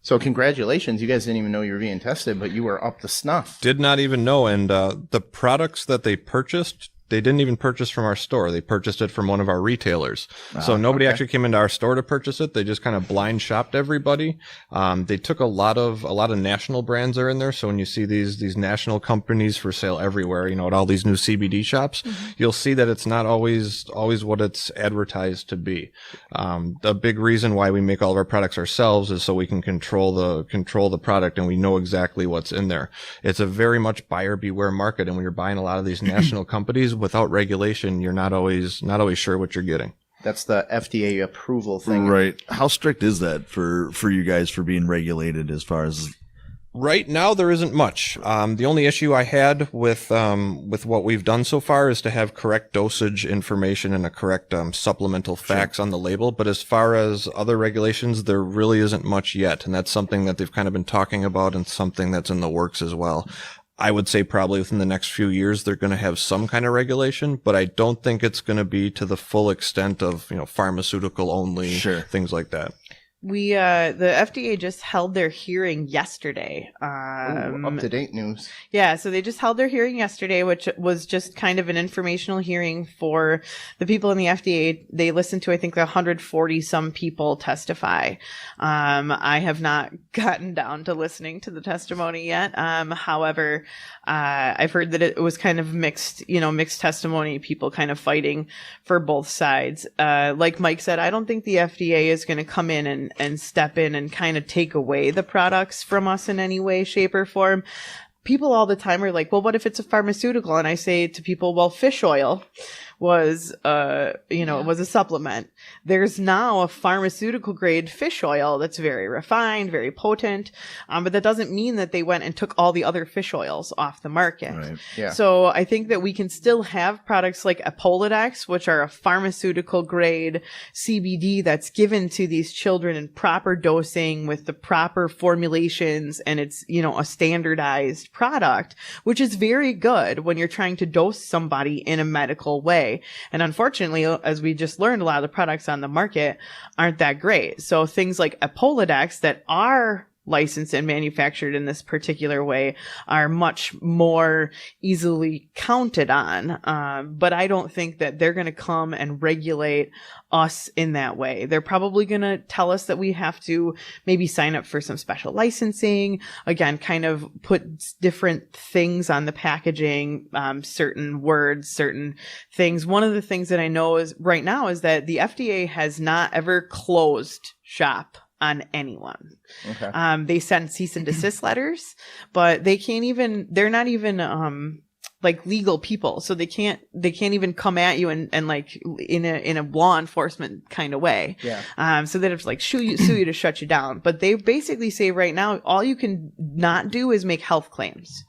So congratulations. You guys didn't even know you were being tested, but you were up to snuff. Did not even know. And the products that they purchased, they didn't even purchase from our store. They purchased it from one of our retailers. So nobody actually came into our store to purchase it. They just kind of blind shopped everybody. They took a lot of national brands are in there. So when you see these national companies for sale everywhere, at all these new CBD shops, you'll see that it's not always what it's advertised to be. The big reason why we make all of our products ourselves is so we can control the product and we know exactly what's in there. It's a very much buyer beware market. And when you're buying a lot of these national companies, without regulation, you're not always sure what you're getting. That's the FDA approval thing. right. How strict is that for you guys for being regulated as far as? Right now, there isn't much. The only issue I had with what we've done so far is to have correct dosage information and a correct supplemental facts on the label. But as far as other regulations, there really isn't much yet, and that's something that they've kind of been talking about and something that's in the works as well. I would say probably within the next few years, they're going to have some kind of regulation, but I don't think it's going to be to the full extent of, pharmaceutical only, things like that. We the FDA just held their hearing yesterday. Up to date news. Yeah, so they just held their hearing yesterday, which was just kind of an informational hearing for the people in the FDA. They listened to, I think, 140 some people testify. I have not gotten down to listening to the testimony yet. However, I've heard that it was kind of mixed testimony, people kind of fighting for both sides. Like Mike said, I don't think the FDA is going to come in and step in and kind of take away the products from us in any way, shape, or form. People all the time are like, well, what if it's a pharmaceutical? And I say to people, well, fish oil was, was a supplement. There's now a pharmaceutical grade fish oil that's very refined, very potent. But that doesn't mean that they went and took all the other fish oils off the market. Right. Yeah. So I think that we can still have products like Apollodex, which are a pharmaceutical grade CBD that's given to these children in proper dosing with the proper formulations. And it's, a standardized product, which is very good when you're trying to dose somebody in a medical way. And unfortunately, as we just learned, a lot of the products on the market aren't that great. So things like Apollodex that are licensed and manufactured in this particular way are much more easily counted on. But I don't think that they're going to come and regulate us in that way. They're probably going to tell us that we have to maybe sign up for some special licensing, again, kind of put different things on the packaging, certain words, certain things. One of the things that I know is right now is that the FDA has not ever closed shop on anyone. Okay. They send cease and desist letters, but they're not even like legal people. So they can't even come at you and like in a law enforcement kind of way. Yeah. So they have to like sue you to shut you down. But they basically say right now, all you can not do is make health claims.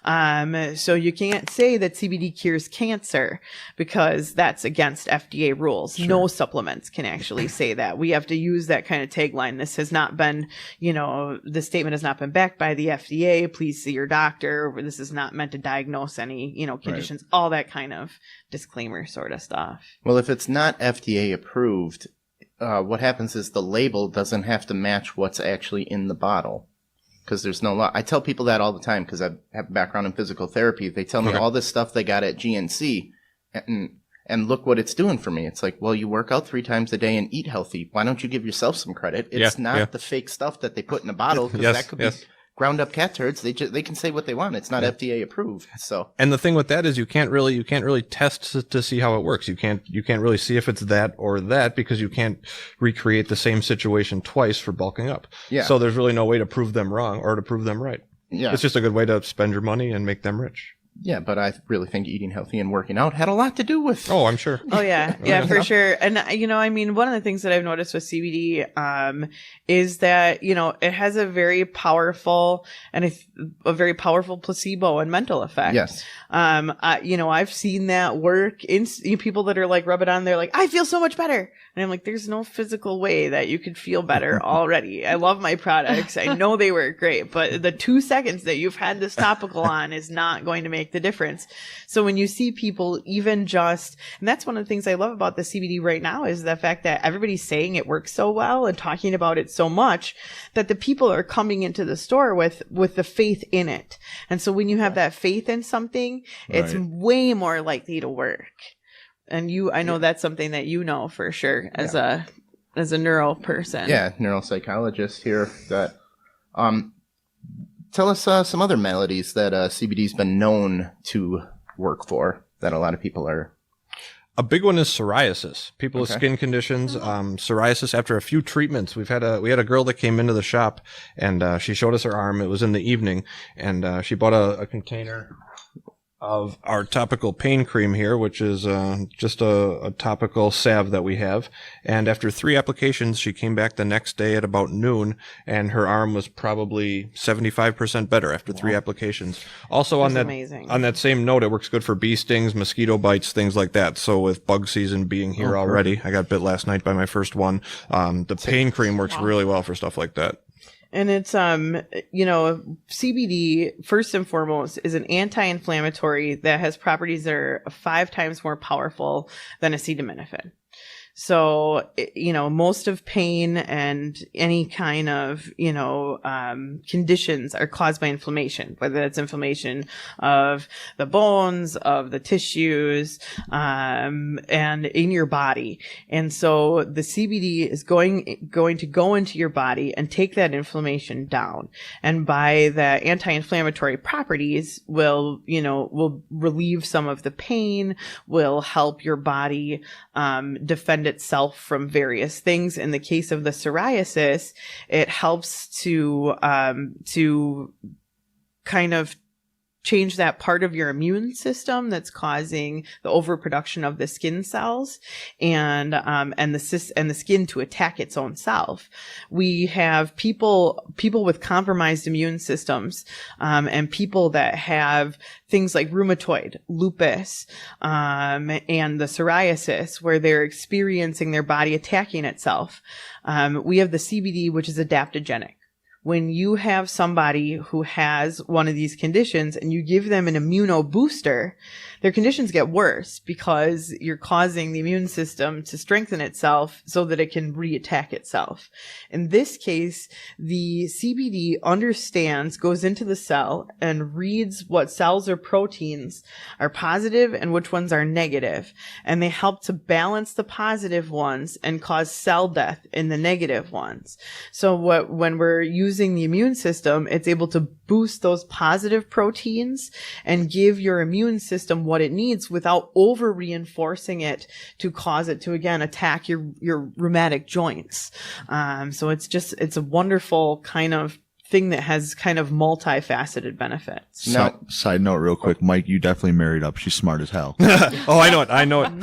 So you can't say that CBD cures cancer because that's against FDA rules. Sure. No supplements can actually say that. We have to use that kind of tagline. This has not been, the statement has not been backed by the FDA. Please see your doctor. This is not meant to diagnose any, conditions, all that kind of disclaimer sort of stuff. Well, if it's not FDA approved, what happens is the label doesn't have to match what's actually in the bottle. Because there's no law. I tell people that all the time because I have a background in physical therapy. They tell me all this stuff they got at GNC, and And look what it's doing for me. It's like, well, you work out 3 times a day and eat healthy. Why don't you give yourself some credit? It's not the fake stuff that they put in a bottle, because that could be ground up cat turds. They can say what they want. It's not FDA approved. So, and the thing with that is you can't really test to see how it works. You can't really see if it's that or that, because you can't recreate the same situation twice for bulking up. Yeah. So there's really no way to prove them wrong or to prove them right. Yeah. It's just a good way to spend your money and make them rich. Yeah, but I really think eating healthy and working out had a lot to do with. Oh, I'm sure. Oh yeah, yeah, for sure. And I mean, one of the things that I've noticed with CBD is that it has a very powerful a very powerful placebo and mental effect. Yes. I've seen that work in people that are like rub it on. They're like, I feel so much better, and I'm like, there's no physical way that you could feel better already. I love my products. I know they work great, but the 2 seconds that you've had this topical on is not going to make the difference. So when you see people and that's one of the things I love about the CBD right now, is the fact that everybody's saying it works so well and talking about it so much that the people are coming into the store with the faith in it. And so when you have that faith in something, it's way more likely to work. And I know that's something that for sure as a neuro person. Yeah, neuropsychologist here. That tell us some other maladies that CBD's been known to work for that a lot of people are. A big one is psoriasis. People with skin conditions, psoriasis after a few treatments. We had a girl that came into the shop, and she showed us her arm. It was in the evening, and she bought a container of our topical pain cream here, which is just a topical salve that we have. And after 3 applications, she came back the next day at about noon, and her arm was probably 75% better after 3 applications. Also, on that same note, it works good for bee stings, mosquito bites, things like that. So with bug season being here already, I got bit last night by my first one. The pain cream works really well for stuff like that. And it's, CBD, first and foremost, is an anti-inflammatory that has properties that are 5 times more powerful than acetaminophen. So, most of pain and any kind of, conditions are caused by inflammation, whether that's inflammation of the bones, of the tissues, and in your body. And so the CBD is going to go into your body and take that inflammation down. And by the anti-inflammatory properties will relieve some of the pain, will help your body, defend itself from various things. In the case of the psoriasis, it helps to kind of change that part of your immune system that's causing the overproduction of the skin cells and the skin to attack its own self. We have people with compromised immune systems, and people that have things like rheumatoid, lupus, and the psoriasis, where they're experiencing their body attacking itself. We have the CBD, which is adaptogenic. When you have somebody who has one of these conditions and you give them an immunobooster, their conditions get worse because you're causing the immune system to strengthen itself so that it can reattack itself. In this case, the CBD goes into the cell and reads what cells or proteins are positive and which ones are negative. And they help to balance the positive ones and cause cell death in the negative ones. So when we're using the immune system, it's able to boost those positive proteins and give your immune system what it needs without over reinforcing it to cause it to again attack your rheumatic joints. So it's a wonderful kind of thing that has kind of multifaceted benefits. Now, side note real quick, Mike, you definitely married up. She's smart as hell. Oh, I know it.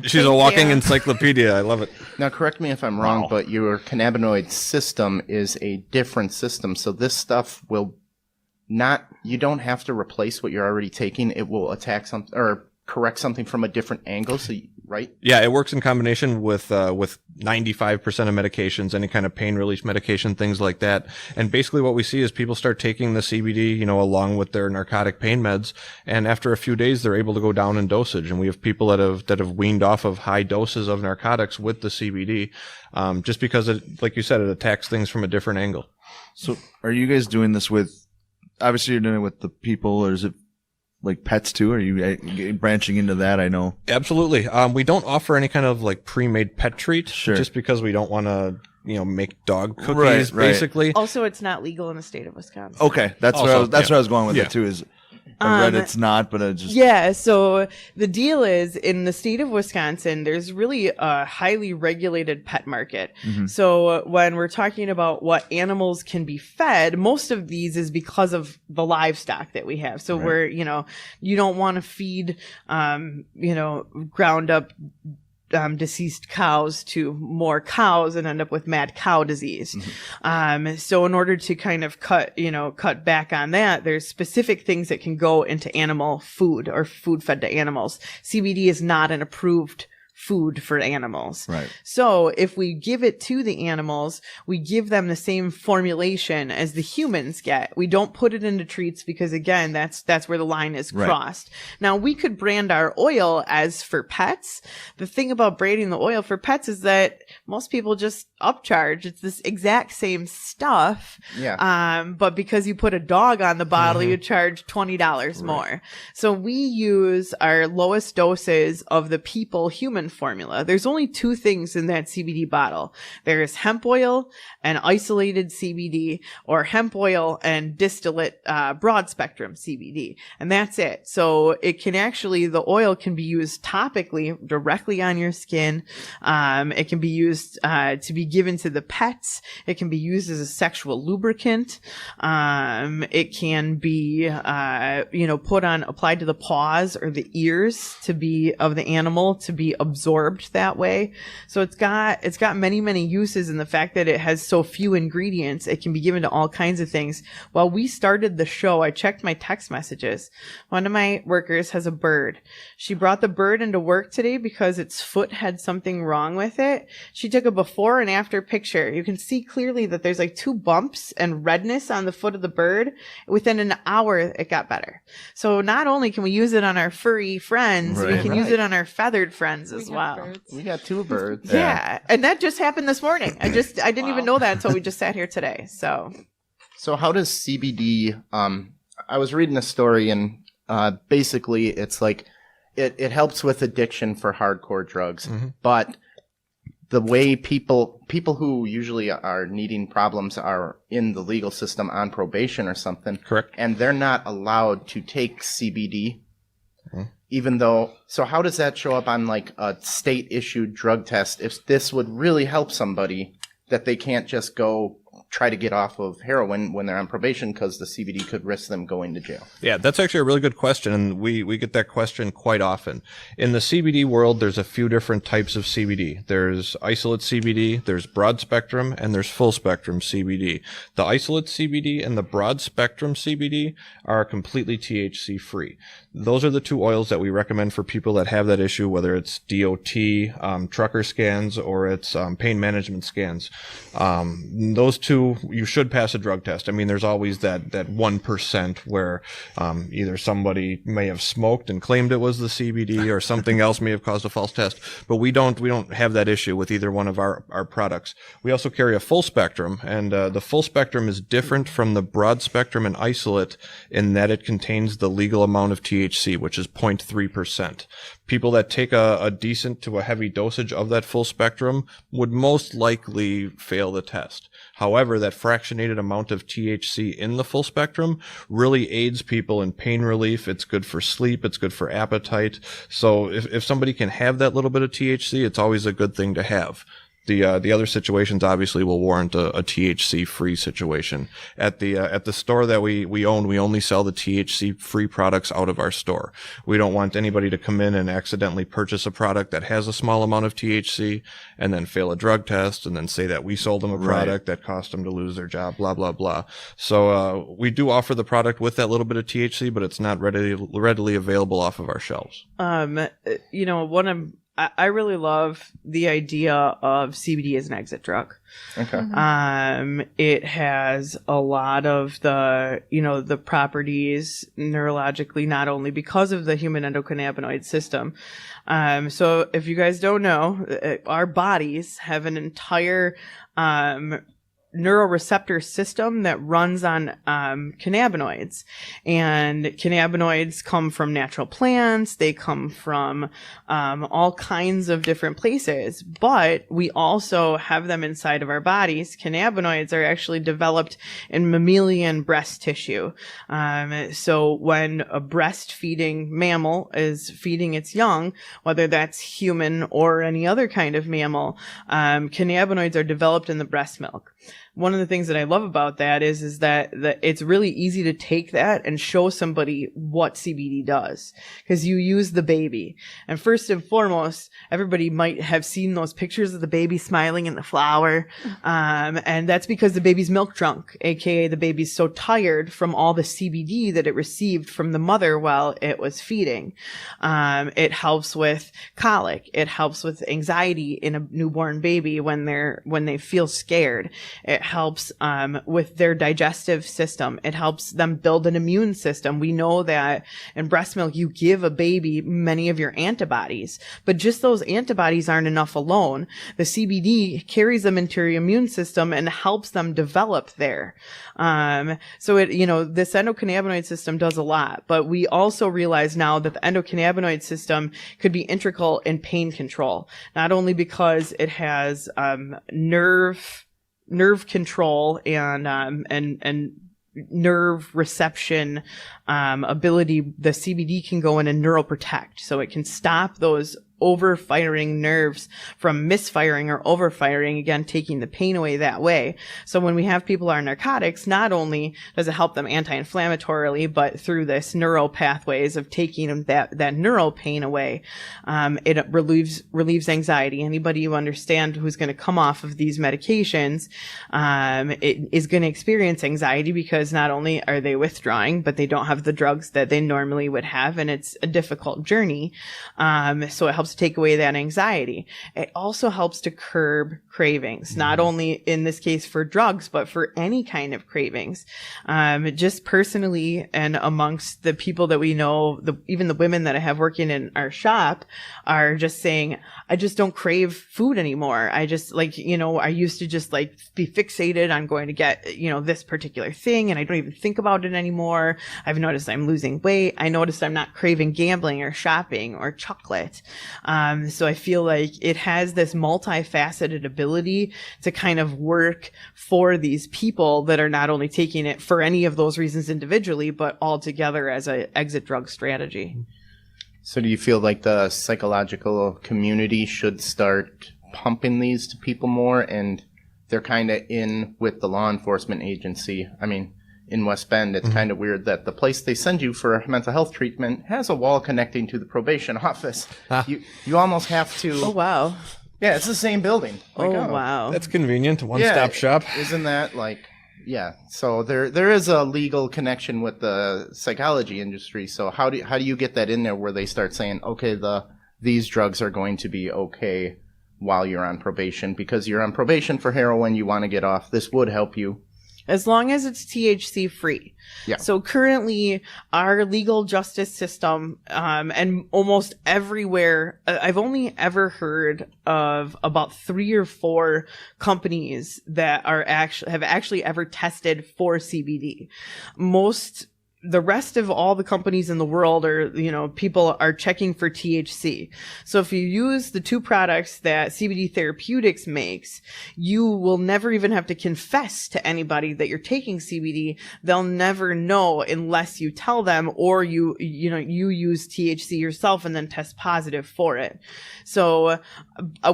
She's a walking encyclopedia. I love it. Now, correct me if I'm wrong, but your cannabinoid system is a different system. So this stuff will you don't have to replace what you're already taking. It will attack something or correct something from a different angle. So, right? Yeah, it works in combination with 95% of medications, any kind of pain relief medication, things like that. And basically what we see is people start taking the CBD, along with their narcotic pain meds. And after a few days, they're able to go down in dosage. And we have people that have weaned off of high doses of narcotics with the CBD, just because it, like you said, it attacks things from a different angle. So are you guys doing this with, obviously you're doing it with the people, or is it like pets too? Are you branching into that? I know. Absolutely. We don't offer any kind of like pre-made pet treat, Sure. just because we don't want to, make dog cookies, Right. basically. Also, it's not legal in the state of Wisconsin. Okay, that's Also, where I was going with Yeah. it too. Is I read it's not, but I just Yeah, so the deal is in the state of Wisconsin, there's really a highly regulated pet market. So when we're talking about what animals can be fed, most of these is because of the livestock that we have. So we're, you don't want to feed, ground up deceased cows to more cows and end up with mad cow disease. So in order to kind of cut back on that, there's specific things that can go into animal food or food fed to animals. CBD is not an approved food for animals. Right. So if we give it to the animals, we give them the same formulation as the humans get. We don't put it into treats because again, that's where the line is crossed. Now we could brand our oil as for pets. The thing about branding the oil for pets is that most people just upcharge. It's this exact same stuff. Yeah. But because you put a dog on the bottle, you charge $20 more. So we use our lowest doses of the people human formula. There's only two things in that CBD bottle. There's hemp oil and isolated CBD, or hemp oil and distillate broad spectrum CBD. And that's it. So it can actually, the oil can be used topically directly on your skin. It can be used to be given to the pets. It can be used as a sexual lubricant. It can be, applied to the paws or the ears of the animal to be absorbed that way. So it's got many uses, in the fact that it has so few ingredients. It can be given to all kinds of things. While we started the show, I checked my text messages. One of my workers has a bird. She brought the bird into work today because its foot had something wrong with it. She took a before and after picture. You can see clearly that there's like 2 bumps and redness on the foot of the bird. Within an hour, it got better. So not only can we use it on our furry friends, we can use it on our feathered friends as well. We got 2 birds. Yeah. And that just happened this morning. I didn't even know that until we just sat here today. So how does CBD, I was reading a story, and basically it's like it helps with addiction for hardcore drugs, but the way people who usually are needing problems are in the legal system on probation or something. Correct. And they're not allowed to take CBD, even though, so how does that show up on like a state issued drug test if this would really help somebody, that they can't just go try to get off of heroin when they're on probation because the CBD could risk them going to jail? Yeah, that's actually a really good question, and we get that question quite often. In the CBD world, there's a few different types of CBD. There's isolate CBD, there's broad spectrum, and there's full spectrum CBD. The isolate CBD and the broad spectrum CBD are completely THC free. Those are the 2 oils that we recommend for people that have that issue, whether it's DOT, trucker scans, or it's pain management scans. Those 2, you should pass a drug test. I mean, there's always that 1% where either somebody may have smoked and claimed it was the CBD, or something else may have caused a false test. But we don't have that issue with either one of our products. We also carry a full spectrum, and the full spectrum is different from the broad spectrum and isolate in that it contains the legal amount of THC, which is 0.3%. People that take a decent to a heavy dosage of that full spectrum would most likely fail the test. However, that fractionated amount of THC in the full spectrum really aids people in pain relief. It's good for sleep. It's good for appetite. So if somebody can have that little bit of THC, it's always a good thing to have. The other situations obviously will warrant a THC-free situation. At the store that we own, we only sell the THC-free products out of our store. We don't want anybody to come in and accidentally purchase a product that has a small amount of THC and then fail a drug test and then say that we sold them a product that cost them to lose their job, blah, blah, blah. So we do offer the product with that little bit of THC, but it's not readily available off of our shelves. I really love the idea of CBD as an exit drug. Okay. It has a lot of the properties neurologically, not only because of the human endocannabinoid system. So if you guys don't know, our bodies have an entire, neuroreceptor system that runs on cannabinoids, and cannabinoids come from natural plants. They come from all kinds of different places, but we also have them inside of our bodies. Cannabinoids are actually developed in mammalian breast tissue. So when a breastfeeding mammal is feeding its young, whether that's human or any other kind of mammal, cannabinoids are developed in the breast milk. One of the things that I love about that is that it's really easy to take that and show somebody what CBD does, because you use the baby. And first and foremost, everybody might have seen those pictures of the baby smiling in the flower. And that's because the baby's milk drunk, aka the baby's so tired from all the CBD that it received from the mother while it was feeding. It helps with colic. It helps with anxiety in a newborn baby when they feel scared. It helps with their digestive system. It helps them build an immune system. We know that in breast milk, you give a baby many of your antibodies, but just those antibodies aren't enough alone. The CBD carries them into your immune system and helps them develop there. So this endocannabinoid system does a lot, but we also realize now that the endocannabinoid system could be integral in pain control, not only because it has nerve control and nerve reception ability. The CBD can go in and neuroprotect, so it can stop those overfiring nerves from misfiring or overfiring, again, taking the pain away that way. So when we have people on narcotics, not only does it help them anti-inflammatorily, but through this neural pathways of taking that neural pain away, it relieves anxiety. Anybody you understand who's going to come off of these medications, it is going to experience anxiety, because not only are they withdrawing, but they don't have the drugs that they normally would have, and it's a difficult journey. So it helps to take away that anxiety. It also helps to curb cravings, not only in this case for drugs, but for any kind of cravings. Just personally, and amongst the people that we know, even the women that I have working in our shop are just saying, I just don't crave food anymore. I just I used to just be fixated on going to get, this particular thing, and I don't even think about it anymore. I've noticed I'm losing weight. I noticed I'm not craving gambling or shopping or chocolate. So I feel like it has this multifaceted ability to kind of work for these people that are not only taking it for any of those reasons individually, but all together as an exit drug strategy. So do you feel like the psychological community should start pumping these to people more, and they're kind of in with the law enforcement agency? I mean, in West Bend, it's kind of weird that the place they send you for mental health treatment has a wall connecting to the probation office. You almost have to... Oh, wow. Yeah, it's the same building. Wow. That's convenient. One-stop shop. Isn't that yeah. So there is a legal connection with the psychology industry. So how do you get that in there where they start saying, okay, these drugs are going to be okay while you're on probation, because you're on probation for heroin, you want to get off. This would help you. As long as it's THC free. Yeah. So currently our legal justice system, and almost everywhere, I've only ever heard of about 3 or 4 companies that have actually ever tested for CBD. The rest of all the companies in the world people are checking for THC. So if you use the 2 products that CBD Therapeutics makes, you will never even have to confess to anybody that you're taking CBD. They'll never know unless you tell them, or you use THC yourself and then test positive for it. So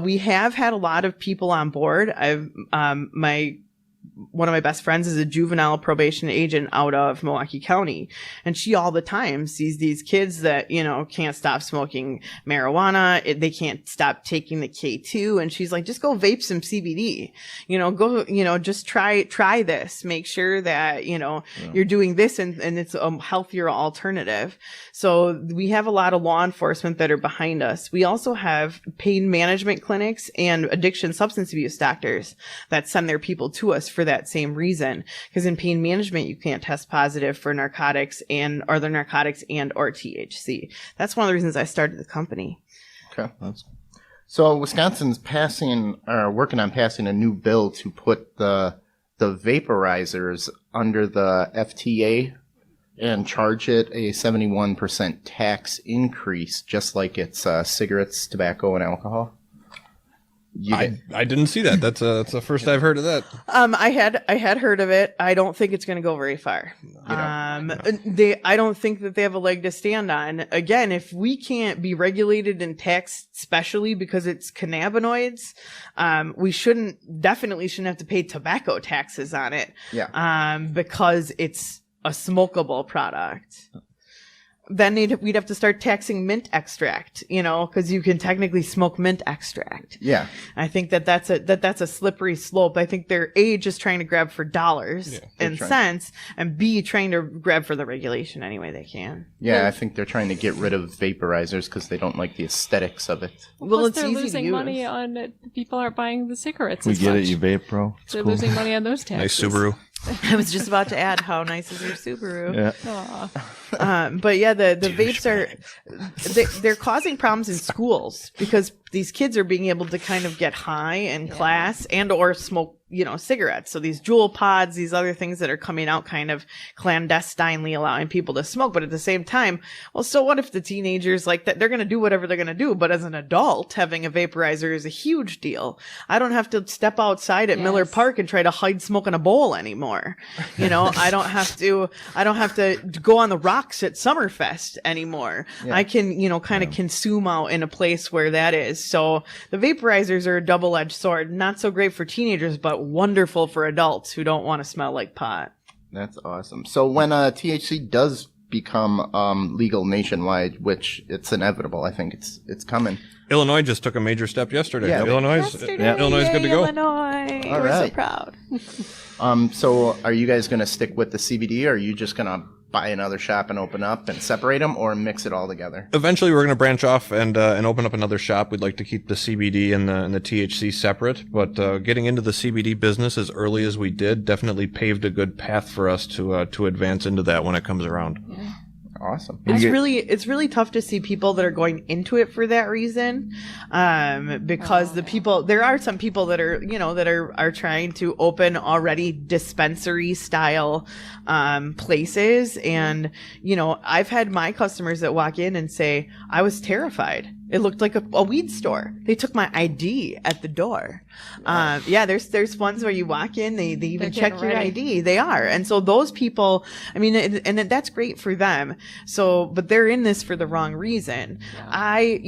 we have had a lot of people on board. One of my best friends is a juvenile probation agent out of Milwaukee County, and she all the time sees these kids that, can't stop smoking marijuana. They can't stop taking the K2. And she's like, just go vape some CBD, just try this, make sure that, you're doing this and it's a healthier alternative. So we have a lot of law enforcement that are behind us. We also have pain management clinics and addiction substance abuse doctors that send their people to us for that same reason. Because in pain management, you can't test positive for narcotics and or THC. That's one of the reasons I started the company. Okay. So Wisconsin's working on passing a new bill to put the the vaporizers under the FTA and charge it a 71% tax increase, just like it's cigarettes, tobacco, and alcohol? I didn't see that. That's the first I've heard of that. I had heard of it. I don't think it's going to go very far. I don't think that they have a leg to stand on. Again, if we can't be regulated and taxed specially because it's cannabinoids, we definitely shouldn't have to pay tobacco taxes on it. Yeah. Because it's a smokable product. Then we'd have to start taxing mint extract, because you can technically smoke mint extract. Yeah. I think that's a slippery slope. I think they're A, just trying to grab for dollars and cents, and B, trying to grab for the regulation any way they can. Yeah, I think they're trying to get rid of vaporizers because they don't like the aesthetics of it. Well, it's they're easy to losing use. money on it. People aren't buying the cigarettes. We as get much. it, you vape, bro. It's They're cool. losing money on those taxes. Nice Subaru. I was just about to add, how nice is your Subaru? Yeah. Aw. But yeah, the vapes they're causing problems in schools because these kids are being able to kind of get high in class and or smoke, cigarettes. So these Juul pods, these other things that are coming out kind of clandestinely allowing people to smoke. But at the same time, well, so what if the teenagers like that? They're going to do whatever they're going to do. But as an adult, having a vaporizer is a huge deal. I don't have to step outside at Miller Park and try to hide smoke in a bowl anymore. I don't have to go on the rocks at Summerfest anymore. Yeah. I can, kind of consume out in a place where that is. So the vaporizers are a double-edged sword. Not so great for teenagers, but wonderful for adults who don't want to smell like pot. That's awesome. So when THC does become legal nationwide, which it's inevitable, I think it's coming. Illinois just took a major step yesterday. Yeah. Illinois is good to go. Illinois. All We're so right. proud. So are you guys going to stick with the CBD, or are you just going to buy another shop and open up and separate them, or mix it all together? Eventually, we're going to branch off and open up another shop. We'd like to keep the CBD and the THC separate, but getting into the CBD business as early as we did definitely paved a good path for us to advance into that when it comes around. Yeah. Awesome. It's really tough to see people that are going into it for that reason, because there are some people that are that are trying to open already dispensary style places, and I've had my customers that walk in and say, I was terrified. It looked like a weed store. They took my ID at the door. There's ones where you walk in, they even check your ID. They are. And so those people, and that's great for them. So, but they're in this for the wrong reason. Yeah. I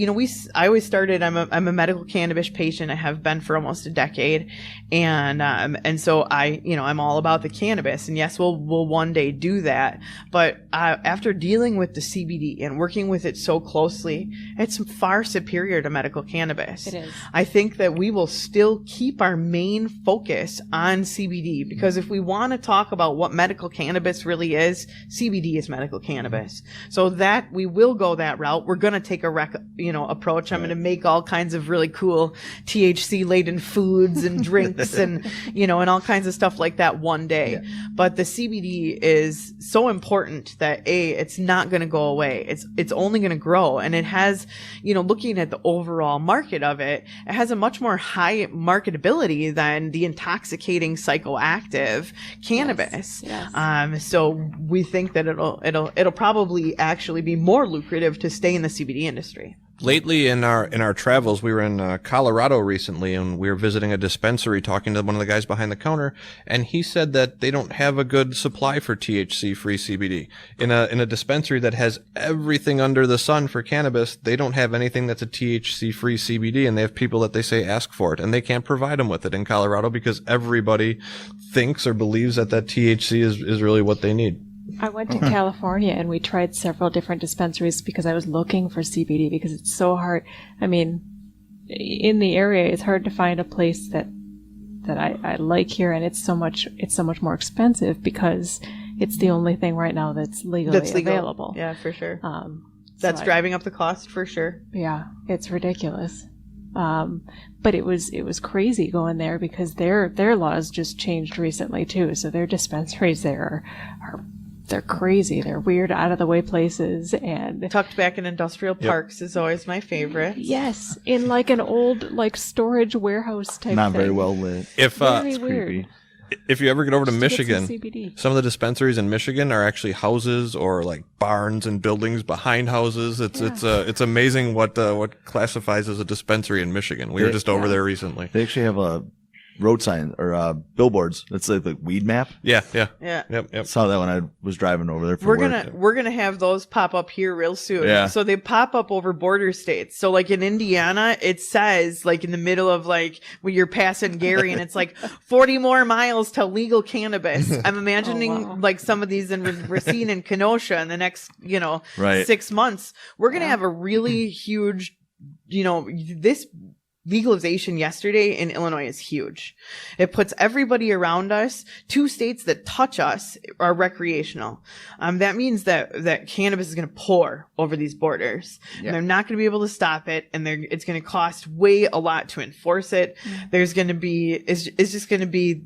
always started, I'm a medical cannabis patient. I have been for almost a decade. And so I'm all about the cannabis, and yes, we'll one day do that. But, after dealing with the CBD and working with it so closely, it's far superior to medical cannabis. It is. I think that we will still keep our main focus on CBD, because if we want to talk about what medical cannabis really is, CBD is medical cannabis. So that we will go that route. We're going to take a approach. I'm going to make all kinds of really cool THC laden foods and drinks and all kinds of stuff like that one day. Yeah. But the CBD is so important that it's not going to go away. It's only going to grow, and it has, looking at the overall market of it, it has a much more high marketability than the intoxicating psychoactive cannabis. Yes. So we think that it'll probably actually be more lucrative to stay in the CBD industry. Lately in our travels, we were in Colorado recently, and we were visiting a dispensary talking to one of the guys behind the counter, and he said that they don't have a good supply for THC-free CBD. In a dispensary that has everything under the sun for cannabis, they don't have anything that's a THC-free CBD, and they have people that they say ask for it, and they can't provide them with it in Colorado because everybody thinks or believes that THC is really what they need. I went to California and we tried several different dispensaries because I was looking for CBD, because it's so hard. In the area, it's hard to find a place that I like here, and it's so much more expensive because it's the only thing right now that's legally available. Yeah, for sure. That's driving up the cost for sure. Yeah, it's ridiculous. But it was crazy going there because their laws just changed recently too. So their dispensaries there they're crazy. They're weird, out of the way places, and tucked back in industrial parks is always my favorite. Yes, in like an old storage warehouse type. Not thing. very well lit. If very weird. Creepy. If you ever get over to Just get some Michigan, CBD. some of the dispensaries in Michigan are actually houses or like barns and buildings behind houses. It's amazing what classifies as a dispensary in Michigan. We were just over there recently. They actually have a road sign or billboards. It's like the weed map. Yeah. Yep. Saw that when I was driving over there. For work. We're gonna have those pop up here real soon. Yeah. So they pop up over border states. So like in Indiana, it says like in the middle of like when you're passing Gary, and it's like 40 more miles to legal cannabis. I'm imagining like some of these in Racine and Kenosha in the next 6 months. We're gonna have a really huge, this legalization yesterday in Illinois is huge. It puts everybody around us. 2 states that touch us are recreational. That means that cannabis is going to pour over these borders. Yeah. And they're not going to be able to stop it. And it's going to cost way a lot to enforce it. There's going to be, it's just going to be,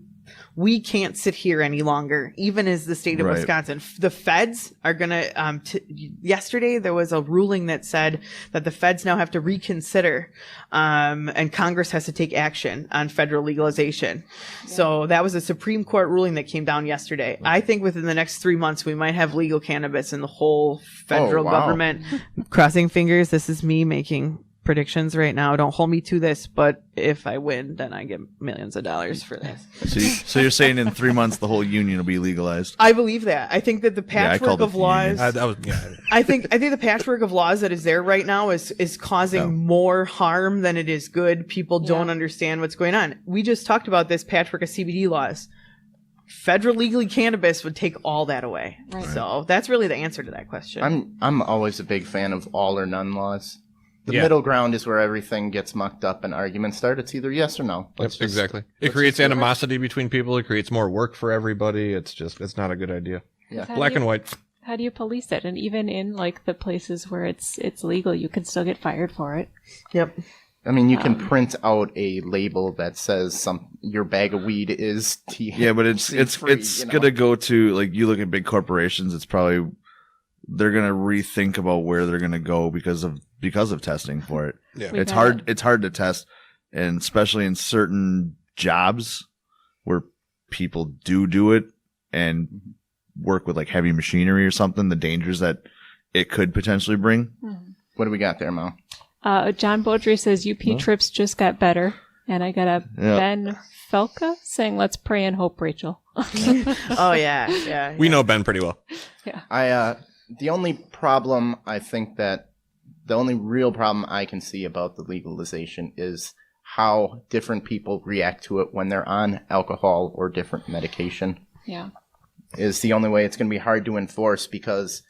we can't sit here any longer, even as the state of Wisconsin. The feds are going to, yesterday there was a ruling that said that the feds now have to reconsider, and Congress has to take action on federal legalization. Yeah. So that was a Supreme Court ruling that came down yesterday. I think within the next 3 months, we might have legal cannabis in the whole federal government. Crossing fingers. This is me making predictions right now. Don't hold me to this, but if I win, then I get millions of dollars for this. So you're saying in 3 months the whole union will be legalized? I believe that. I think that the patchwork of laws. I think the patchwork of laws that is there right now is causing more harm than it is good. People don't understand what's going on. We just talked about this patchwork of CBD laws. Federal legally cannabis would take all that away. Right. So that's really the answer to that question. I'm always a big fan of all or none laws. The middle ground is where everything gets mucked up and arguments start. It's either yes or no. Exactly. It creates animosity between people. It creates more work for everybody. It's not a good idea. Yeah. Black and white. How do you police it? And even in like the places where it's legal, you can still get fired for it. Yep. I mean, you can print out a label that says your bag of weed is THC. Yeah, but it's gonna go to, like, you look at big corporations. It's probably they're gonna rethink about where they're gonna go because of testing for it. Yeah. It's hard to test, and especially in certain jobs where people do it and work with like heavy machinery or something, the dangers that it could potentially bring. What do we got there, Mo? John Beaudry says UP trips just got better, and I got a Ben Felka saying let's pray and hope, Rachel. Oh yeah. We know Ben pretty well. Yeah. The only real problem I can see about the legalization is how different people react to it when they're on alcohol or different medication. Yeah. Is the only way it's going to be hard to enforce, because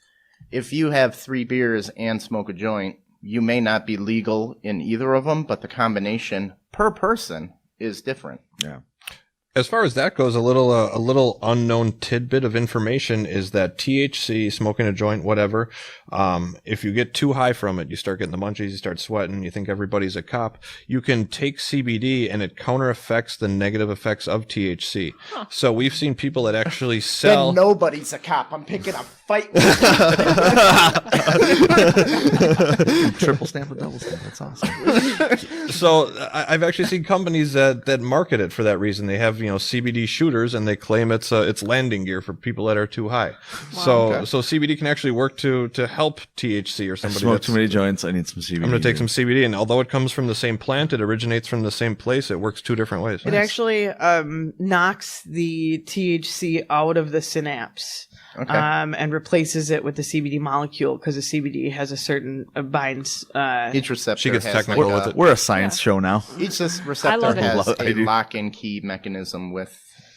if you have 3 beers and smoke a joint, you may not be legal in either of them, but the combination per person is different. Yeah. As far as that goes, a little unknown tidbit of information is that THC, smoking a joint, whatever, if you get too high from it, you start getting the munchies, you start sweating, you think everybody's a cop. You can take CBD and it counter affects the negative effects of THC. Huh. So we've seen people that actually sell. Then nobody's a cop. I'm picking a fight. Triple stamp and double stamp. That's awesome. So I've actually seen companies that market it for that reason. They have CBD shooters, and they claim it's landing gear for people that are too high. Wow. So CBD can actually work to help THC or somebody. I smoke too many joints. I need some CBD. I'm going to take some CBD, and although it comes from the same plant, it originates from the same place. It works 2 different ways. It actually knocks the THC out of the synapse. Okay. And replaces it with the CBD molecule, because the CBD has a certain binds. Each receptor. She gets technical with it. We're a science show now. Each receptor has a lock and key mechanism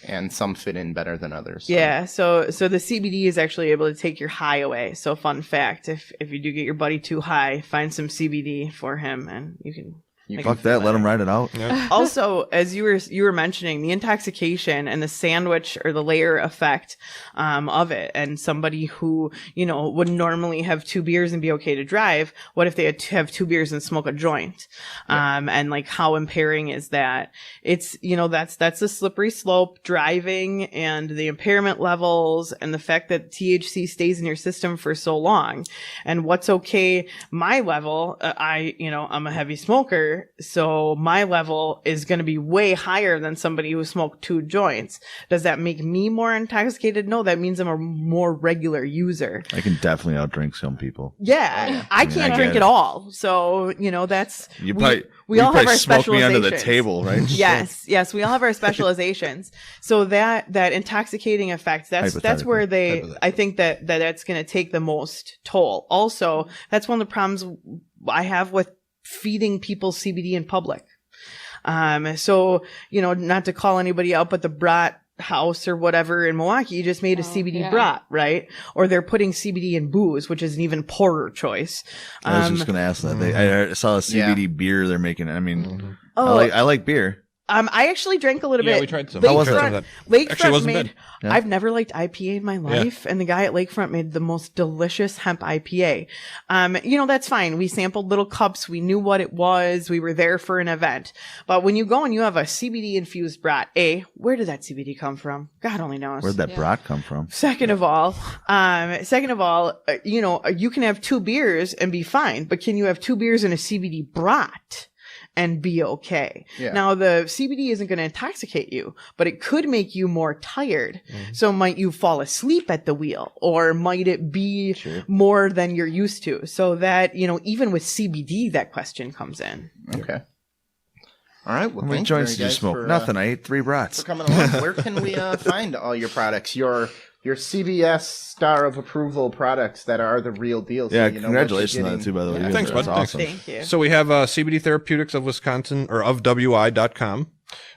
and some fit in better than others. Yeah. So the CBD is actually able to take your high away. So fun fact: if you do get your buddy too high, find some CBD for him, and you can. Fuck that. Let him ride it out. Yeah. Also, as you were mentioning, the intoxication and the sandwich or the layer effect of it, and somebody who would normally have 2 beers and be okay to drive, what if they had to have 2 beers and smoke a joint? Yeah. And like, how impairing is that? It's that's a slippery slope, driving and the impairment levels and the fact that THC stays in your system for so long. And what's okay, my level, I'm a heavy smoker. user, so my level is going to be way higher than somebody who smoked 2 joints. Does that make me more intoxicated? No, that means I'm a more regular user. I can definitely outdrink some people. Yeah, I mean, can't I drink get at it. all. So, that's You probably we all have our smoke me under the specializations. table, right? Yes, we all have our specializations. So that intoxicating effect, that's where I think that's going to take the most toll. Also, that's one of the problems I have with feeding people CBD in public. So, not to call anybody out, but the Brat House or whatever in Milwaukee just made a CBD brat, right? Or they're putting CBD in booze, which is an even poorer choice. I was just going to ask that. I saw a CBD beer they're making. I mean, Oh. I like beer. I actually drank a little bit. Yeah, we tried some. How was it? Actually, it wasn't bad. Yeah. I've never liked IPA in my life, and the guy at Lakefront made the most delicious hemp IPA. That's fine. We sampled little cups. We knew what it was. We were there for an event. But when you go and you have a CBD infused brat, where did that CBD come from? God only knows. Where'd that brat come from? Second of all, you can have 2 beers and be fine, but can you have 2 beers and a CBD brat and be okay? Yeah. Now, the CBD isn't going to intoxicate you, but it could make you more tired. So might you fall asleep at the wheel, or might it be more than you're used to? So that, even with CBD, that question comes in. Okay. All right. Well, How many thanks, joints did you guys, smoke? for, Nothing. I ate 3 brats. for coming along. Where can we find all your products? Your CBS Star of Approval products that are the real deal. So Yeah, you know what congratulations you're on that too, by the way. Yeah. You Thanks, guys- bud. That's awesome. Thank you. So we have CBD Therapeutics of Wisconsin, or of WI.com.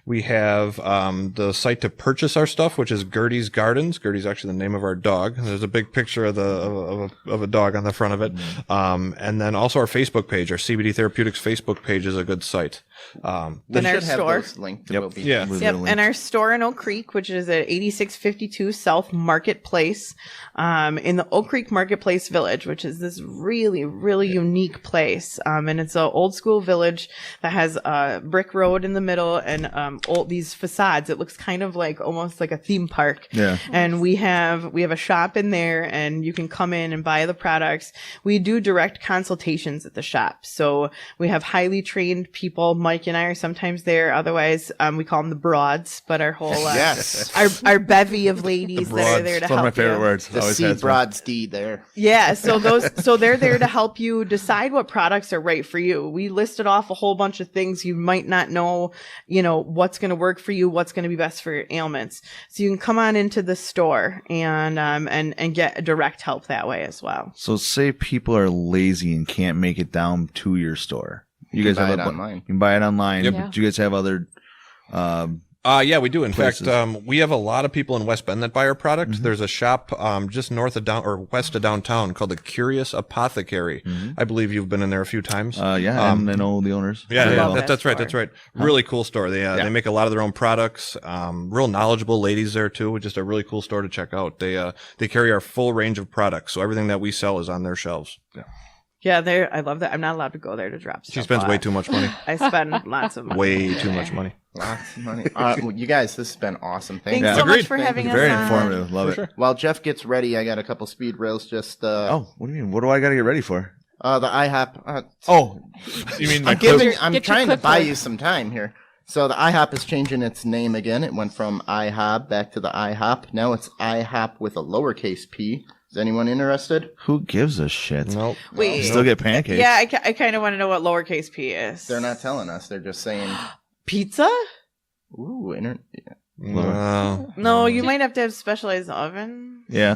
We have the site to purchase our stuff, which is Gertie's Gardens. Gertie's actually the name of our dog. There's a big picture of a dog on the front of it. And then also our Facebook page, our CBD Therapeutics Facebook page is a good site. We And our should have store. those linked. Yep. Will be. Yeah. With Yep, the link. and our store in Oak Creek, which is at 8652 South Marketplace, in the Oak Creek Marketplace Village, which is this really, really unique place. And it's an old school village that has a brick road in the middle and these facades. It looks kind of like almost like a theme park. Yeah. And we have a shop in there, and you can come in and buy the products. We do direct consultations at the shop, so we have highly trained people. Mike and I are sometimes there. Otherwise, we call them the broads, but our whole Yes. our bevy of ladies that are there to It's one help of my favorite you. words. The Always C has been. Broad's D there. Yeah, so they're there to help you decide what products are right for you. We listed off a whole bunch of things you might not know, what's going to work for you, what's going to be best for your ailments. So you can come on into the store and get direct help that way as well. So say people are lazy and can't make it down to your store. You can guys buy have it a- online. You can buy it online. Yep. But do you guys have other? Yeah, we do. In Places. fact, we have a lot of people in West Bend that buy our product. There's a shop just north of west of downtown called the Curious Apothecary. I believe you've been in there a few times. Yeah, and I know the owners. Yeah, I yeah, love that that's right. store. That's right. Really cool store. They make a lot of their own products. Real knowledgeable ladies there too. Just a really cool store to check out. They carry our full range of products, so everything that we sell is on their shelves. Yeah, I love that. I'm not allowed to go there to drop stuff She spends way off. too much money. I spend lots of money. Way too much money. Lots of money. Well, you guys, this has been awesome. Thank Thanks you. so Agreed. much for having us Very on. informative. Love it. While Jeff gets ready, I got a couple speed rails. Just Oh, what do you mean? What do I got to get ready for? the IHOP. Oh, You mean I'm Get your trying to buy clipboard. you some time here. So the IHOP is changing its name again. It went from IHOP back to the IHOP. Now it's IHOP with a lowercase p. Is anyone interested? who gives a shit? nope. Wait. Still get pancakes. Yeah, I kind of want to know what lowercase p is. They're not telling us. They're just saying, Pizza? ooh, No, you might have to have specialized oven. Yeah.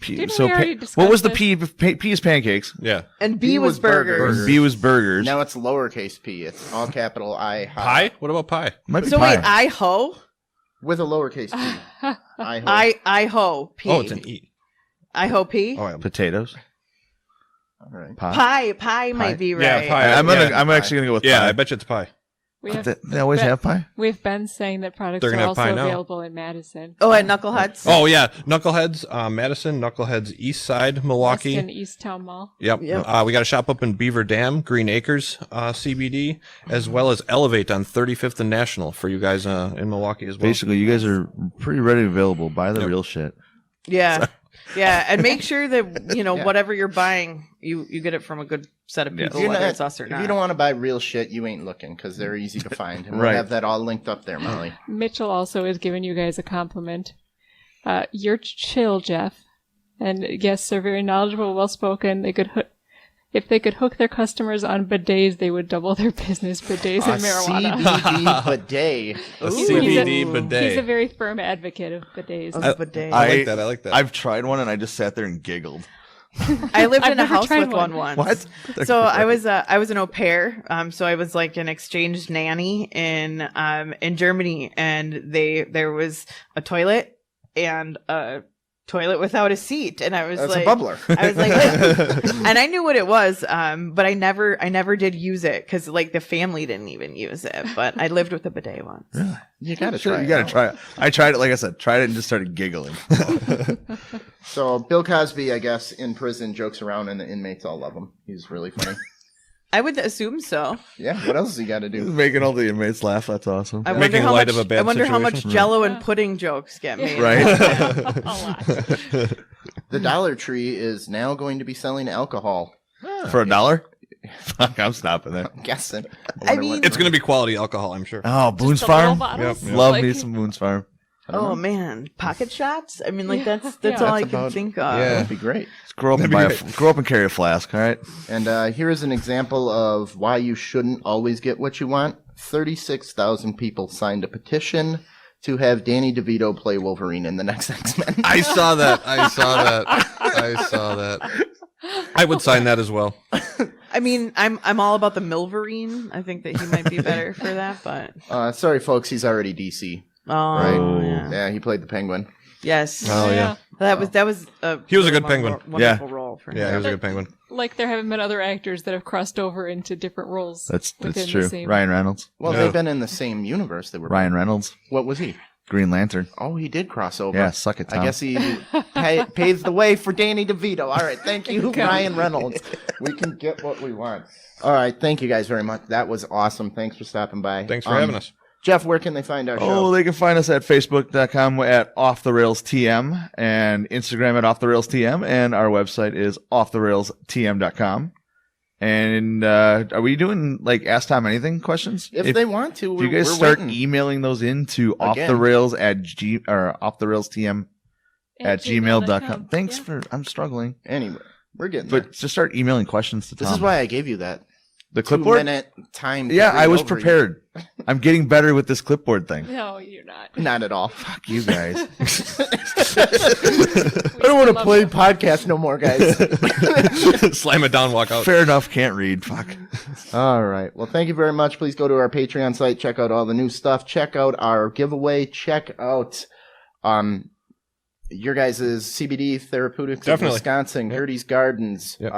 P, Didn't so we already what discuss was the this? P? P is pancakes. Yeah. And B B was was burgers. burgers. B was burgers. Now it's lowercase p. It's all capital IHOP. Pie? What about pie? Might be So pie. wait, I-ho? With a lowercase p. I-ho P. Oh, it's an E. I-ho P? Oh, yeah. Potatoes. All right. Pie. Pie might be right. Yeah, pie. I'm actually gonna go with Yeah, pie. I bet you it's pie. We have, They always have pie. we've been saying that products They're are gonna have also pie now. available in Madison. Oh, at Knuckleheads? Oh yeah, Knuckleheads, Madison, Knuckleheads, East Side, Milwaukee. Weston East Town Mall. Yep. Yep. We got a shop up in Beaver Dam, Green Acres, CBD, as well as Elevate on 35th and National for you guys in Milwaukee as well. Basically, you guys are pretty ready and available. Buy the real shit. Yeah. Yeah, and make sure that Yeah. whatever you're buying, you get it from a good set of people, whether it's us or if not. you don't want to buy real shit, you ain't looking because they're easy to find. And we'll Right. have that all linked up there, Molly. Mitchell also is giving you guys a compliment. You're chill, Jeff. And yes, they're very knowledgeable, well-spoken. If they could hook their customers on bidets, they would double their business. Bidets and marijuana. CBD bidet. A He's CBD a bidet. very firm advocate of bidets. Of a bidet. I like that. I like that. I've tried one and I just sat there and giggled. I lived I've in a never house tried with one. one once. What? So I was an au pair. So I was like an exchange nanny in Germany, and there was a toilet and a toilet without a seat, and I was That's like, a bubbler. I was like, and I knew what it was, but I never did use it because like the family didn't even use it. But I lived with a bidet once. You gotta Sure, try. you gotta it out. try it. I tried it, like I said, tried it and just started giggling. So Bill Cosby, I guess, in prison jokes around, and the inmates all love him. He's really funny. I would assume so. Yeah. What else has he got to do? Making all the inmates laugh. That's awesome. I wonder Making how light much, of a bad I wonder how much situation. Jello and pudding jokes get made. Right? A lot. The Dollar Tree is now going to be selling alcohol. For $1? Fuck, I'm stopping there. I'm guessing. I mean- It's going to be quality alcohol, I'm sure. Oh, Boone's The little Farm? bottles, Yep. Love like- me some Boone's Farm. Oh man, pocket shots. I mean, like Yeah, that's yeah. all That's I can about- think of. Yeah. That'd be great. Just grow up and carry a flask, all right? And here is an example of why you shouldn't always get what you want. 36,000 people signed a petition to have Danny DeVito play Wolverine in the next X-Men. I saw that. I saw that. I would sign that as well. I mean, I'm all about the Milverine. I think that he might be better for that, but Sorry, folks, he's already DC. right. Yeah. Yeah, he played the Penguin. Yes. Oh, yeah. That was He was a good penguin. Wonderful role for him. Yeah, he was a good penguin. Like there haven't been other actors that have crossed over into different roles. That's within the true. same- Ryan Reynolds. Well, Yeah. they've been in the same universe. They were. Ryan Reynolds. What was he? Green Lantern. Oh, he did cross over. Yeah, suck it, Tom. I guess he paves the way for Danny DeVito. All right, thank you, Ryan Reynolds. We can get what we want. All right, thank you guys very much. That was awesome. Thanks for stopping by. Thanks for having us. Jeff, where can they find our Oh, show? they can find us at Facebook.com at offtherailstm and Instagram at offtherailstm, and our website is offtherailstm.com. And are we doing like Ask Tom Anything questions? If they want to, do you guys we're start waiting. emailing those in to Again. offtherails or offtherailstm at gmail.com. gmail.com. Thanks Yeah. for, I'm struggling. Anyway, we're getting But there. just start emailing questions to Tom. This is why I gave you that the clipboard? 2-minute time. to Yeah, I read was over prepared. I'm getting better with this clipboard thing. No, you're not. you. Not at all. Fuck you guys. I don't want to play podcasts no more, guys. Slam it down, walk out. Fair enough, can't read. Fuck. All right. Well, thank you very much. Please go to our Patreon site. Check out all the new stuff. Check out our giveaway. Check out your guys' CBD Therapeutics of Definitely. Wisconsin, Yep. Gertie's Gardens, Yep.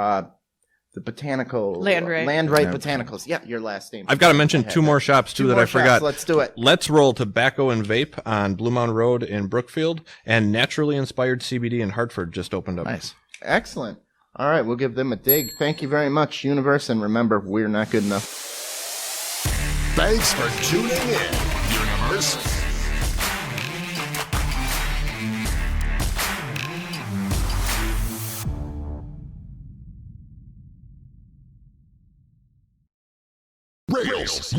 the Botanical... Landright. Landright Yeah. Botanicals. Yeah, your last name. I've got to mention I had two that. more shops, too, Two that more I forgot. shops. Let's do it. Let's Roll Tobacco and Vape on Blue Mountain Road in Brookfield, and Naturally Inspired CBD in Hartford just opened up. Nice. Excellent. All right, we'll give them a dig. Thank you very much, Universe, and remember, we're not good enough. Thanks for tuning in, Universe. Rails.